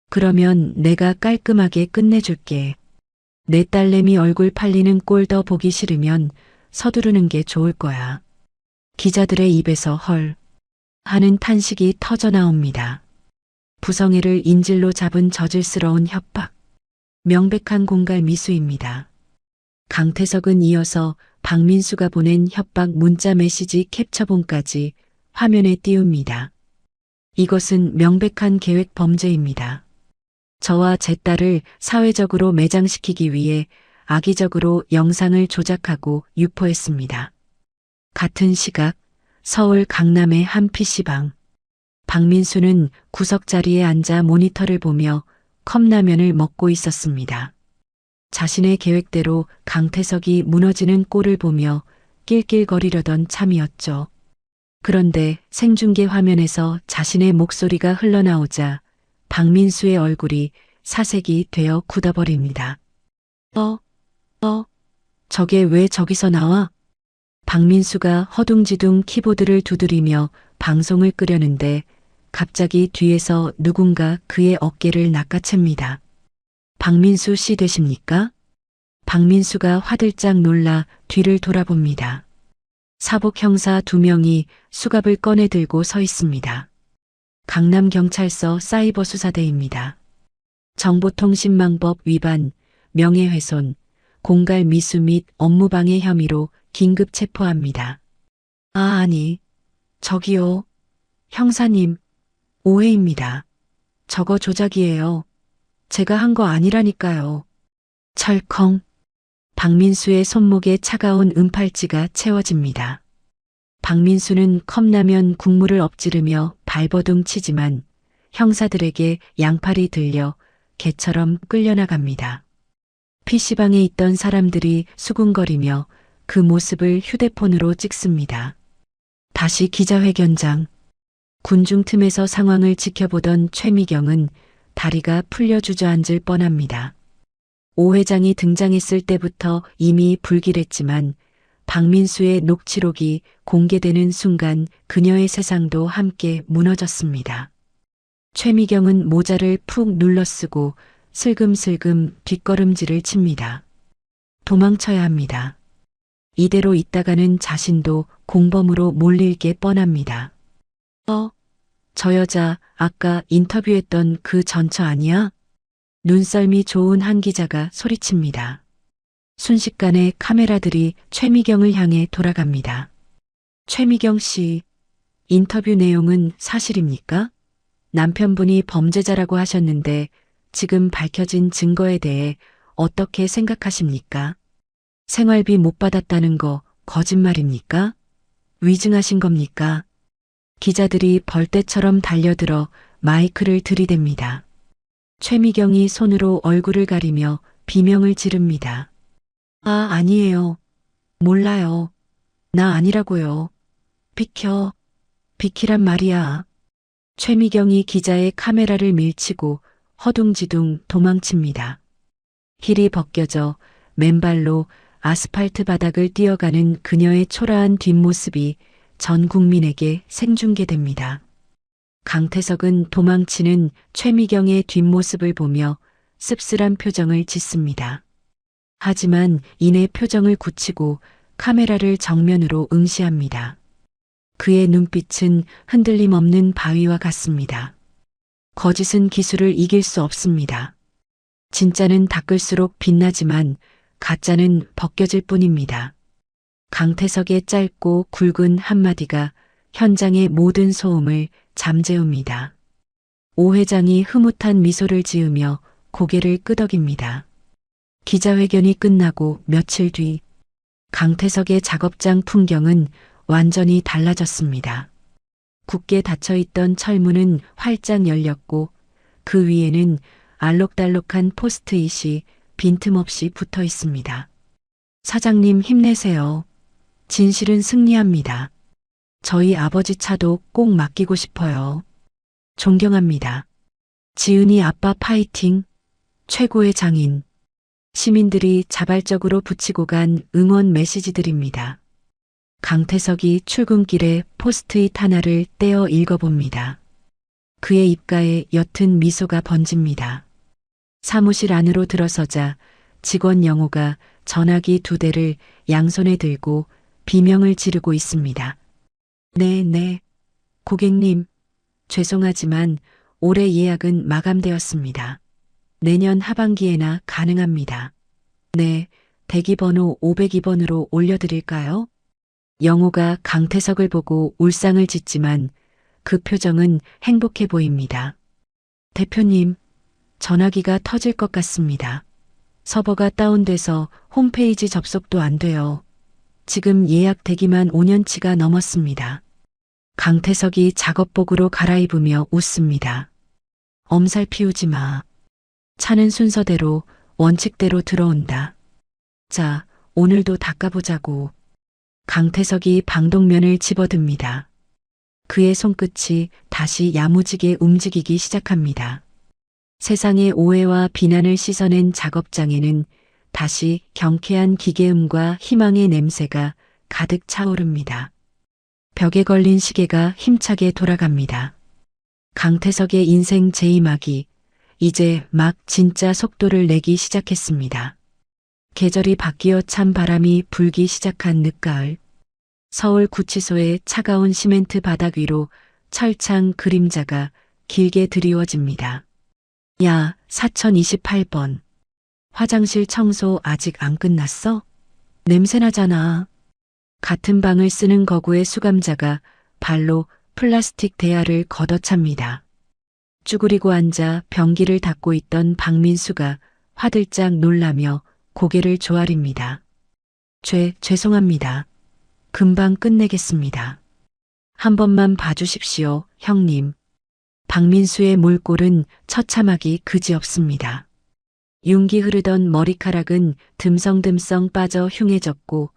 그러면 내가 깔끔하게 끝내줄게. 내 딸내미 얼굴 팔리는 꼴 더 보기 싫으면 서두르는 게 좋을 거야. 기자들의 입에서 헐 하는 탄식이 터져 나옵니다. 부성애를 인질로 잡은 저질스러운 협박. 명백한 공갈 미수입니다. 강태석은 이어서 박민수가 보낸 협박 문자 메시지 캡처본까지 화면에 띄웁니다. 이것은 명백한 계획 범죄입니다. 저와 제 딸을 사회적으로 매장시키기 위해 악의적으로 영상을 조작하고 유포했습니다. 같은 시각 서울 강남의 한 PC방. 박민수는 구석 자리에 앉아 모니터를 보며 컵라면을 먹고 있었습니다. 자신의 계획대로 강태석이 무너지는 꼴을 보며 낄낄거리려던 참이었죠. 그런데 생중계 화면에서 자신의 목소리가 흘러나오자 박민수의 얼굴이 사색이 되어 굳어버립니다. 저게 왜 저기서 나와? 박민수가 허둥지둥 키보드를 두드리며 방송을 끄려는데 갑자기 뒤에서 누군가 그의 어깨를 낚아챕니다. 박민수 씨 되십니까? 박민수가 화들짝 놀라 뒤를 돌아봅니다. 사복 형사 2명이 수갑을 꺼내 들고 서 있습니다. 강남경찰서 사이버수사대입니다. 정보통신망법 위반, 명예훼손, 공갈 미수 및 업무방해 혐의로 긴급 체포합니다. 아니, 저기요. 형사님, 오해입니다. 저거 조작이에요. 제가 한 거 아니라니까요. 철컹. 박민수의 손목에 차가운 은팔찌가 채워집니다. 박민수는 컵라면 국물을 엎지르며 발버둥 치지만 형사들에게 양팔이 들려 개처럼 끌려나갑니다. PC방에 있던 사람들이 수군거리며 그 모습을 휴대폰으로 찍습니다. 다시 기자회견장. 군중 틈에서 상황을 지켜보던 최미경은 다리가 풀려 주저앉을 뻔합니다. 오 회장이 등장했을 때부터 이미 불길했지만 박민수의 녹취록이 공개되는 순간 그녀의 세상도 함께 무너졌습니다. 최미경은 모자를 푹 눌러쓰고 슬금슬금 뒷걸음질을 칩니다. 도망쳐야 합니다. 이대로 있다가는 자신도 공범으로 몰릴 게 뻔합니다. 저 여자 아까 인터뷰했던 그 전처 아니야? 눈썰미 좋은 한 기자가 소리칩니다. 순식간에 카메라들이 최미경을 향해 돌아갑니다. 최미경 씨, 인터뷰 내용은 사실입니까? 남편분이 범죄자라고 하셨는데 지금 밝혀진 증거에 대해 어떻게 생각하십니까? 생활비 못 받았다는 거 거짓말입니까? 위증하신 겁니까? 기자들이 벌떼처럼 달려들어 마이크를 들이댑니다. 최미경이 손으로 얼굴을 가리며 비명을 지릅니다. 아니에요. 몰라요. 나 아니라고요. 비켜. 비키란 말이야. 최미경이 기자의 카메라를 밀치고 허둥지둥 도망칩니다. 힐이 벗겨져 맨발로 아스팔트 바닥을 뛰어가는 그녀의 초라한 뒷모습이 전 국민에게 생중계됩니다. 강태석은 도망치는 최미경의 뒷모습을 보며 씁쓸한 표정을 짓습니다. 하지만 이내 표정을 굳히고 카메라를 정면으로 응시합니다. 그의 눈빛은 흔들림 없는 바위와 같습니다. 거짓은 기술을 이길 수 없습니다. 진짜는 닦을수록 빛나지만 가짜는 벗겨질 뿐입니다. 강태석의 짧고 굵은 한마디가 현장의 모든 소음을 잠재웁니다. 오 회장이 흐뭇한 미소를 지으며 고개를 끄덕입니다. 기자회견이 끝나고 며칠 뒤 강태석의 작업장 풍경은 완전히 달라졌습니다. 굳게 닫혀있던 철문은 활짝 열렸고 그 위에는 알록달록한 포스트잇이 빈틈없이 붙어 있습니다. 사장님 힘내세요. 진실은 승리합니다. 저희 아버지 차도 꼭 맡기고 싶어요. 존경합니다. 지은이 아빠 파이팅. 최고의 장인. 시민들이 자발적으로 붙이고 간 응원 메시지들입니다. 강태석이 출근길에 포스트잇 하나를 떼어 읽어봅니다. 그의 입가에 옅은 미소가 번집니다. 사무실 안으로 들어서자 직원 영호가 전화기 2대를 양손에 들고 비명을 지르고 있습니다. 네. 고객님, 죄송하지만 올해 예약은 마감되었습니다. 내년 하반기에나 가능합니다. 네, 대기번호 502번으로 올려드릴까요? 영호가 강태석을 보고 울상을 짓지만 그 표정은 행복해 보입니다. 대표님, 전화기가 터질 것 같습니다. 서버가 다운돼서 홈페이지 접속도 안 돼요. 지금 예약 대기만 5년치가 넘었습니다. 강태석이 작업복으로 갈아입으며 웃습니다. 엄살 피우지 마. 차는 순서대로 원칙대로 들어온다. 자, 오늘도 닦아보자고. 강태석이 방독면을 집어듭니다. 그의 손끝이 다시 야무지게 움직이기 시작합니다. 세상의 오해와 비난을 씻어낸 작업장에는 다시 경쾌한 기계음과 희망의 냄새가 가득 차오릅니다. 벽에 걸린 시계가 힘차게 돌아갑니다. 강태석의 인생 제2막이 이제 막 진짜 속도를 내기 시작했습니다. 계절이 바뀌어 찬 바람이 불기 시작한 늦가을. 서울 구치소의 차가운 시멘트 바닥 위로 철창 그림자가 길게 드리워집니다. 야, 4028번. 화장실 청소 아직 안 끝났어? 냄새나잖아. 같은 방을 쓰는 거구의 수감자가 발로 플라스틱 대야를 걷어찹니다. 쭈그리고 앉아 변기를 닦고 있던 박민수가 화들짝 놀라며 고개를 조아립니다. 죄송합니다. 금방 끝내겠습니다. 한 번만 봐주십시오, 형님. 박민수의 몰골은 처참하기 그지없습니다. 윤기 흐르던 머리카락은 듬성듬성 빠져 흉해졌고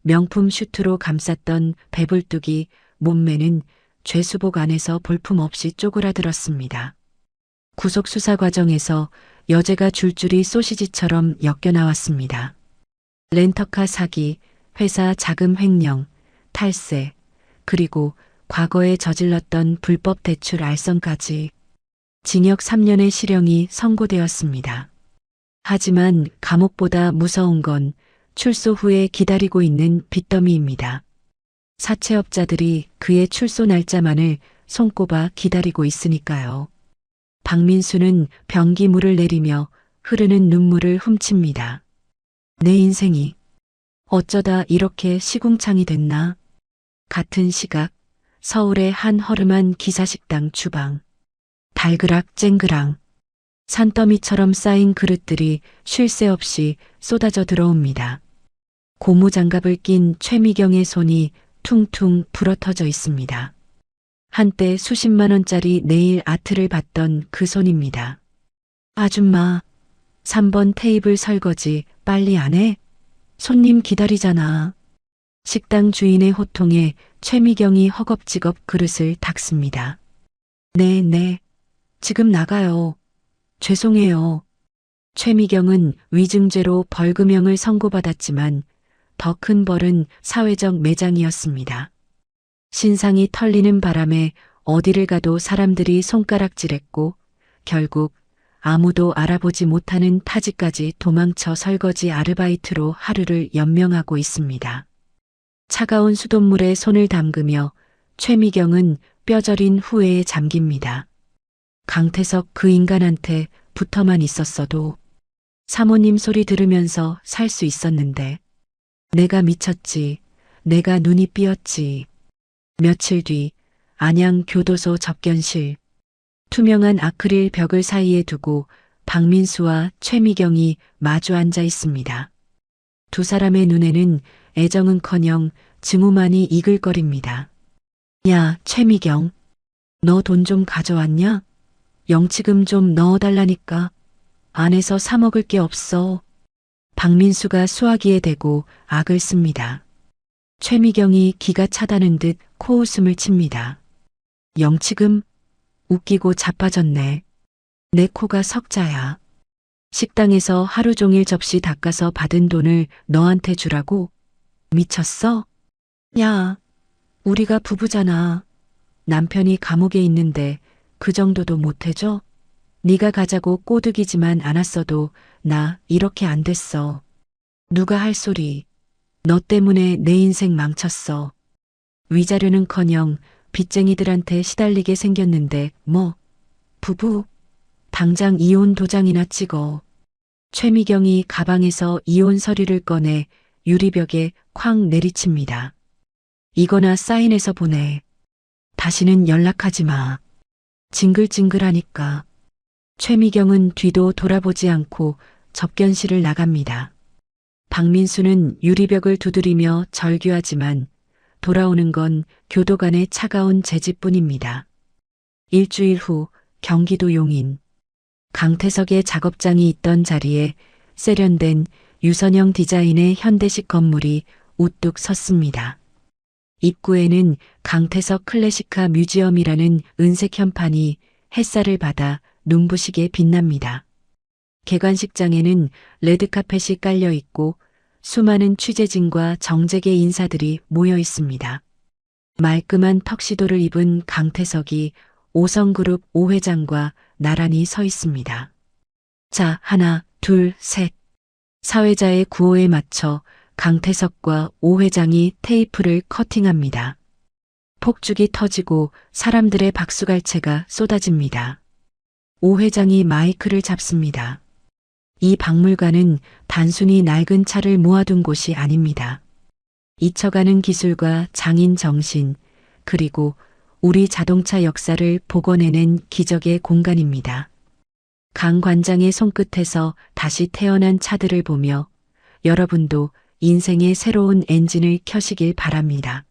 명품 슈트로 감쌌던 배불뚝이 몸매는 죄수복 안에서 볼품없이 쪼그라들었습니다. 구속수사 과정에서 여죄가 줄줄이 소시지처럼 엮여나왔습니다. 렌터카 사기, 회사 자금 횡령, 탈세, 그리고 과거에 저질렀던 불법 대출 알선까지 징역 3년의 실형이 선고되었습니다. 하지만 감옥보다 무서운 건 출소 후에 기다리고 있는 빚더미입니다. 사채업자들이 그의 출소 날짜만을 손꼽아 기다리고 있으니까요. 박민수는 변기물을 내리며 흐르는 눈물을 훔칩니다. 내 인생이 어쩌다 이렇게 시궁창이 됐나? 같은 시각 서울의 한 허름한 기사식당 주방. 달그락 쨍그랑 산더미처럼 쌓인 그릇들이 쉴 새 없이 쏟아져 들어옵니다. 고무장갑을 낀 최미경의 손이 퉁퉁 불어터져 있습니다. 한때 수십만 원짜리 네일 아트를 받던 그 손입니다. 아줌마, 3번 테이블 설거지 빨리 안 해? 손님 기다리잖아. 식당 주인의 호통에 최미경이 허겁지겁 그릇을 닦습니다. 네, 지금 나가요. 죄송해요. 최미경은 위증죄로 벌금형을 선고받았지만 더 큰 벌은 사회적 매장이었습니다. 신상이 털리는 바람에 어디를 가도 사람들이 손가락질했고 결국 아무도 알아보지 못하는 타지까지 도망쳐 설거지 아르바이트로 하루를 연명하고 있습니다. 차가운 수돗물에 손을 담그며 최미경은 뼈저린 후회에 잠깁니다. 강태석 그 인간한테 붙어만 있었어도 사모님 소리 들으면서 살 수 있었는데 내가 미쳤지. 내가 눈이 삐었지. 며칠 뒤 안양 교도소 접견실. 투명한 아크릴 벽을 사이에 두고 박민수와 최미경이 마주 앉아 있습니다. 두 사람의 눈에는 애정은커녕 증오만이 이글거립니다. 야, 최미경, 너 돈 좀 가져왔냐? 영치금 좀 넣어달라니까. 안에서 사 먹을 게 없어. 박민수가 수화기에 대고 악을 씁니다. 최미경이 기가 차다는 듯 코웃음을 칩니다. 영치금? 웃기고 자빠졌네. 내 코가 석자야. 식당에서 하루 종일 접시 닦아서 받은 돈을 너한테 주라고? 미쳤어? 야, 우리가 부부잖아. 남편이 감옥에 있는데 그 정도도 못 해줘? 네가 가자고 꼬드기지만 않았어도 나 이렇게 안 됐어. 누가 할 소리. 너 때문에 내 인생 망쳤어. 위자료는커녕 빚쟁이들한테 시달리게 생겼는데 뭐. 부부. 당장 이혼 도장이나 찍어. 최미경이 가방에서 이혼 서류를 꺼내 유리벽에 쾅 내리칩니다. 이거나 사인해서 보내. 다시는 연락하지 마. 징글징글하니까. 최미경은 뒤도 돌아보지 않고 접견실을 나갑니다. 박민수는 유리벽을 두드리며 절규하지만 돌아오는 건 교도관의 차가운 제지뿐입니다. 일주일 후 경기도 용인. 강태석의 작업장이 있던 자리에 세련된 유선형 디자인의 현대식 건물이 우뚝 섰습니다. 입구에는 강태석 클래식카 뮤지엄이라는 은색 현판이 햇살을 받아 눈부시게 빛납니다. 개관식장에는 레드카펫이 깔려 있고 수많은 취재진과 정재계 인사들이 모여 있습니다. 말끔한 턱시도를 입은 강태석이 5성그룹 5회장과 나란히 서 있습니다. 자, 하나, 둘, 셋. 사회자의 구호에 맞춰 강태석과 5회장이 테이프를 커팅합니다. 폭죽이 터지고 사람들의 박수갈채가 쏟아집니다. 5회장이 마이크를 잡습니다. 이 박물관은 단순히 낡은 차를 모아둔 곳이 아닙니다. 잊혀가는 기술과 장인 정신, 그리고 우리 자동차 역사를 복원해낸 기적의 공간입니다. 강 관장의 손끝에서 다시 태어난 차들을 보며 여러분도 인생의 새로운 엔진을 켜시길 바랍니다.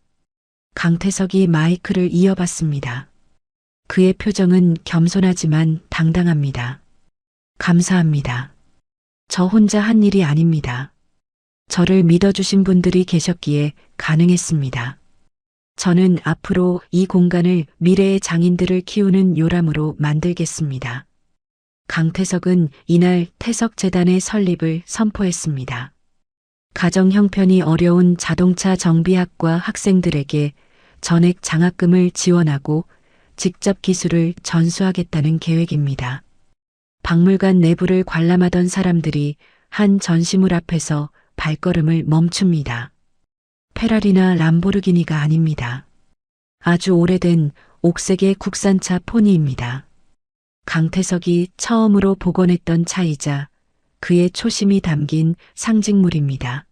강태석이 마이크를 이어받습니다. 그의 표정은 겸손하지만 당당합니다. 감사합니다. 저 혼자 한 일이 아닙니다. 저를 믿어주신 분들이 계셨기에 가능했습니다. 저는 앞으로 이 공간을 미래의 장인들을 키우는 요람으로 만들겠습니다. 강태석은 이날 태석재단의 설립을 선포했습니다. 가정 형편이 어려운 자동차 정비학과 학생들에게 전액 장학금을 지원하고 직접 기술을 전수하겠다는 계획입니다. 박물관 내부를 관람하던 사람들이 한 전시물 앞에서 발걸음을 멈춥니다. 페라리나 람보르기니가 아닙니다. 아주 오래된 옥색의 국산차 포니입니다. 강태석이 처음으로 복원했던 차이자 그의 초심이 담긴 상징물입니다.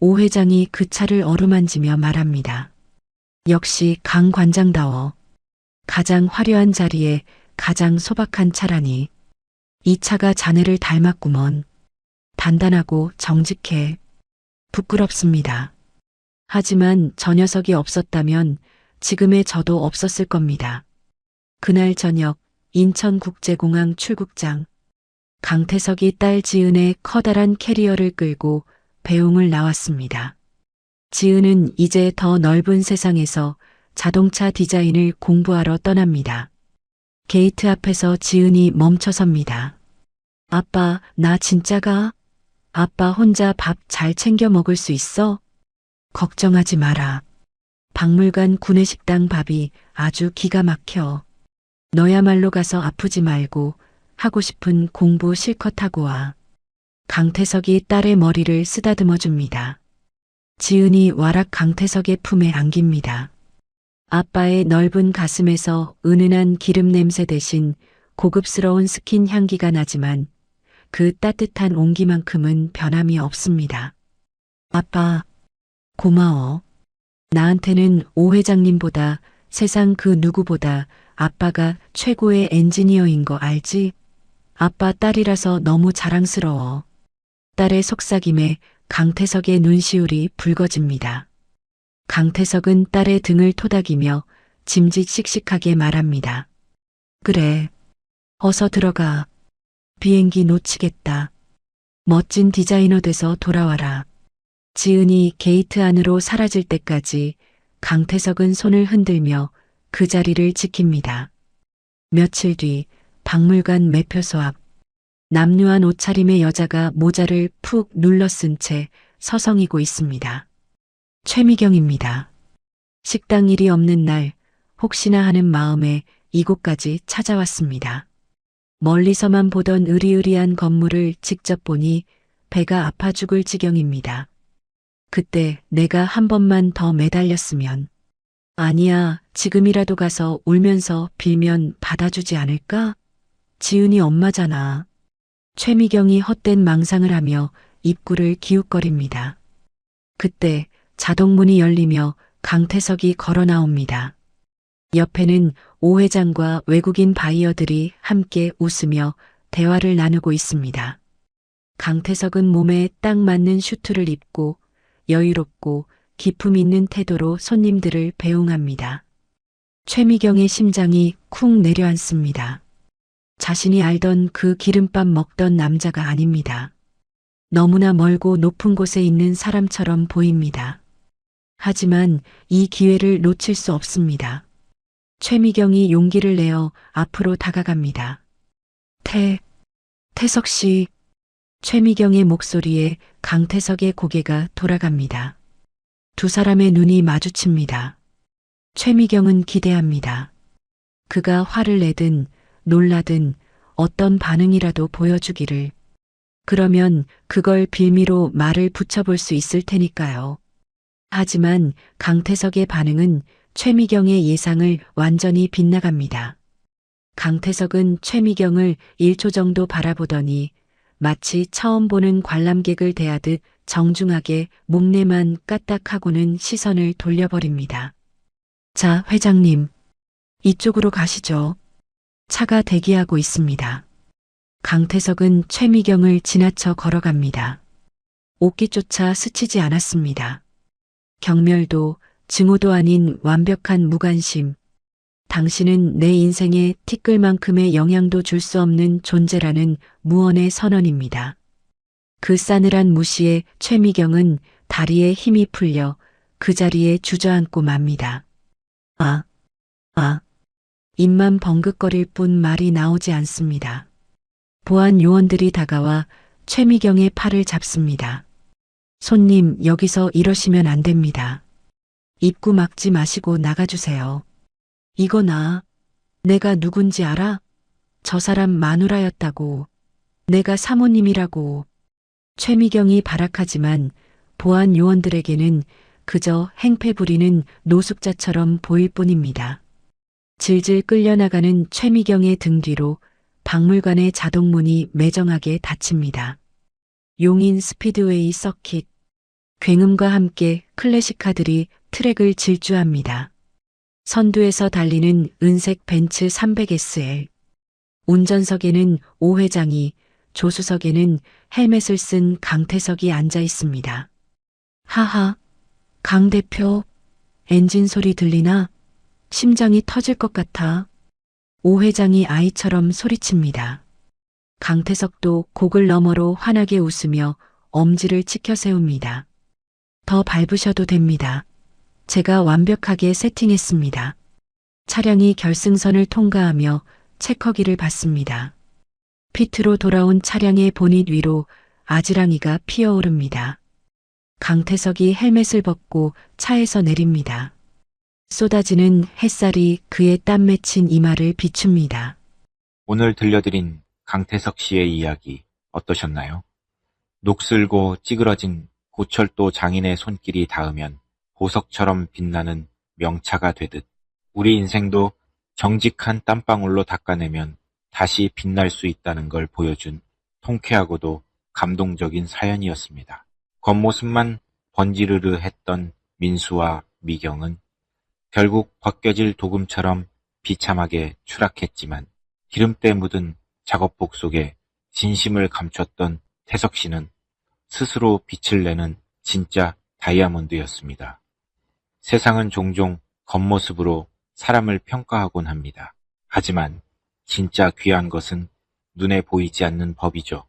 5 회장이 그 차를 어루만지며 말합니다. 역시 강 관장다워. 가장 화려한 자리에 가장 소박한 차라니. 이 차가 자네를 닮았구먼. 단단하고 정직해. 부끄럽습니다. 하지만 저 녀석이 없었다면 지금의 저도 없었을 겁니다. 그날 저녁 인천국제공항 출국장. 강태석이 딸 지은의 커다란 캐리어를 끌고 배웅을 나왔습니다. 지은은 이제 더 넓은 세상에서 자동차 디자인을 공부하러 떠납니다. 게이트 앞에서 지은이 멈춰섭니다. 아빠, 나 진짜 가? 아빠 혼자 밥 잘 챙겨 먹을 수 있어? 걱정하지 마라. 박물관 구내식당 밥이 아주 기가 막혀. 너야말로 가서 아프지 말고 하고 싶은 공부 실컷 하고 와. 강태석이 딸의 머리를 쓰다듬어 줍니다. 지은이 와락 강태석의 품에 안깁니다. 아빠의 넓은 가슴에서 은은한 기름 냄새 대신 고급스러운 스킨 향기가 나지만 그 따뜻한 온기만큼은 변함이 없습니다. 아빠, 고마워. 나한테는 오 회장님보다 세상 그 누구보다 아빠가 최고의 엔지니어인 거 알지? 아빠 딸이라서 너무 자랑스러워. 딸의 속삭임에 강태석의 눈시울이 붉어집니다. 강태석은 딸의 등을 토닥이며 짐짓 씩씩하게 말합니다. 그래. 어서 들어가. 비행기 놓치겠다. 멋진 디자이너 돼서 돌아와라. 지은이 게이트 안으로 사라질 때까지 강태석은 손을 흔들며 그 자리를 지킵니다. 며칠 뒤 박물관 매표소 앞 남루한 옷차림의 여자가 모자를 푹 눌러 쓴 채 서성이고 있습니다. 최미경입니다. 식당 일이 없는 날 혹시나 하는 마음에 이곳까지 찾아왔습니다. 멀리서만 보던 으리으리한 건물을 직접 보니 배가 아파 죽을 지경입니다. 그때 내가 한 번만 더 매달렸으면. 아니야, 지금이라도 가서 울면서 빌면 받아주지 않을까? 지은이 엄마잖아. 최미경이 헛된 망상을 하며 입구를 기웃거립니다. 그때 자동문이 열리며 강태석이 걸어 나옵니다. 옆에는 오 회장과 외국인 바이어들이 함께 웃으며 대화를 나누고 있습니다. 강태석은 몸에 딱 맞는 슈트를 입고 여유롭고 기품 있는 태도로 손님들을 배웅합니다. 최미경의 심장이 쿵 내려앉습니다. 자신이 알던 그 기름밥 먹던 남자가 아닙니다. 너무나 멀고 높은 곳에 있는 사람처럼 보입니다. 하지만 이 기회를 놓칠 수 없습니다. 최미경이 용기를 내어 앞으로 다가갑니다. 태석 씨. 최미경의 목소리에 강태석의 고개가 돌아갑니다. 두 사람의 눈이 마주칩니다. 최미경은 기대합니다. 그가 화를 내든 놀라든 어떤 반응이라도 보여주기를. 그러면 그걸 빌미로 말을 붙여볼 수 있을 테니까요. 하지만 강태석의 반응은 최미경의 예상을 완전히 빗나갑니다. 강태석은 최미경을 1초 정도 바라보더니 마치 처음 보는 관람객을 대하듯 정중하게 목례만 까딱하고는 시선을 돌려버립니다. 자, 회장님. 이쪽으로 가시죠. 차가 대기하고 있습니다. 강태석은 최미경을 지나쳐 걸어갑니다. 옷깃조차 스치지 않았습니다. 경멸도 증오도 아닌 완벽한 무관심. 당신은 내 인생에 티끌만큼의 영향도 줄 수 없는 존재라는 무언의 선언입니다. 그 싸늘한 무시에 최미경은 다리에 힘이 풀려 그 자리에 주저앉고 맙니다. 입만 벙긋거릴 뿐 말이 나오지 않습니다. 보안 요원들이 다가와 최미경의 팔을 잡습니다. 손님, 여기서 이러시면 안 됩니다. 입구 막지 마시고 나가주세요. 이거나, 내가 누군지 알아? 저 사람 마누라였다고. 내가 사모님이라고. 최미경이 발악하지만 보안 요원들에게는 그저 행패 부리는 노숙자처럼 보일 뿐입니다. 질질 끌려나가는 최미경의 등 뒤로 박물관의 자동문이 매정하게 닫힙니다. 용인 스피드웨이 서킷. 굉음과 함께 클래식카들이 트랙을 질주합니다. 선두에서 달리는 은색 벤츠 300SL. 운전석에는 오 회장이, 조수석에는 헬멧을 쓴 강태석이 앉아 있습니다. 하하, 강 대표, 엔진 소리 들리나? 심장이 터질 것 같아. 오 회장이 아이처럼 소리칩니다. 강태석도 고글 너머로 환하게 웃으며 엄지를 치켜 세웁니다. 더 밟으셔도 됩니다. 제가 완벽하게 세팅했습니다. 차량이 결승선을 통과하며 체커기를 받습니다. 피트로 돌아온 차량의 보닛 위로 아지랑이가 피어오릅니다. 강태석이 헬멧을 벗고 차에서 내립니다. 쏟아지는 햇살이 그의 땀 맺힌 이마를 비춥니다. 오늘 들려드린 강태석 씨의 이야기 어떠셨나요? 녹슬고 찌그러진 고철도 장인의 손길이 닿으면 보석처럼 빛나는 명차가 되듯 우리 인생도 정직한 땀방울로 닦아내면 다시 빛날 수 있다는 걸 보여준 통쾌하고도 감동적인 사연이었습니다. 겉모습만 번지르르 했던 민수와 미경은 결국 벗겨질 도금처럼 비참하게 추락했지만 기름때 묻은 작업복 속에 진심을 감췄던 태석 씨는 스스로 빛을 내는 진짜 다이아몬드였습니다. 세상은 종종 겉모습으로 사람을 평가하곤 합니다. 하지만 진짜 귀한 것은 눈에 보이지 않는 법이죠.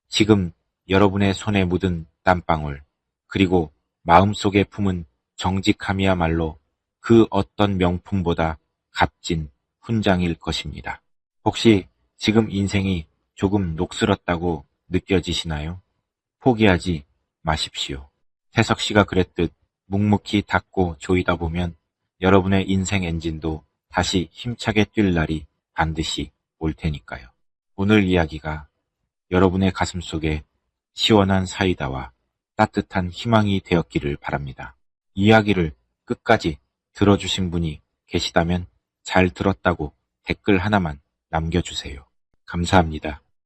지금 여러분의 손에 묻은 땀방울, 그리고 마음속에 품은 정직함이야말로 그 어떤 명품보다 값진 훈장일 것입니다. 혹시 지금 인생이 조금 녹슬었다고 느껴지시나요? 포기하지 마십시오. 태석 씨가 그랬듯 묵묵히 닦고 조이다 보면 여러분의 인생 엔진도 다시 힘차게 뛸 날이 반드시 올 테니까요. 오늘 이야기가 여러분의 가슴속에 시원한 사이다와 따뜻한 희망이 되었기를 바랍니다. 이야기를 끝까지 들어주신 분이 계시다면 잘 들었다고 댓글 하나만 남겨주세요. 감사합니다.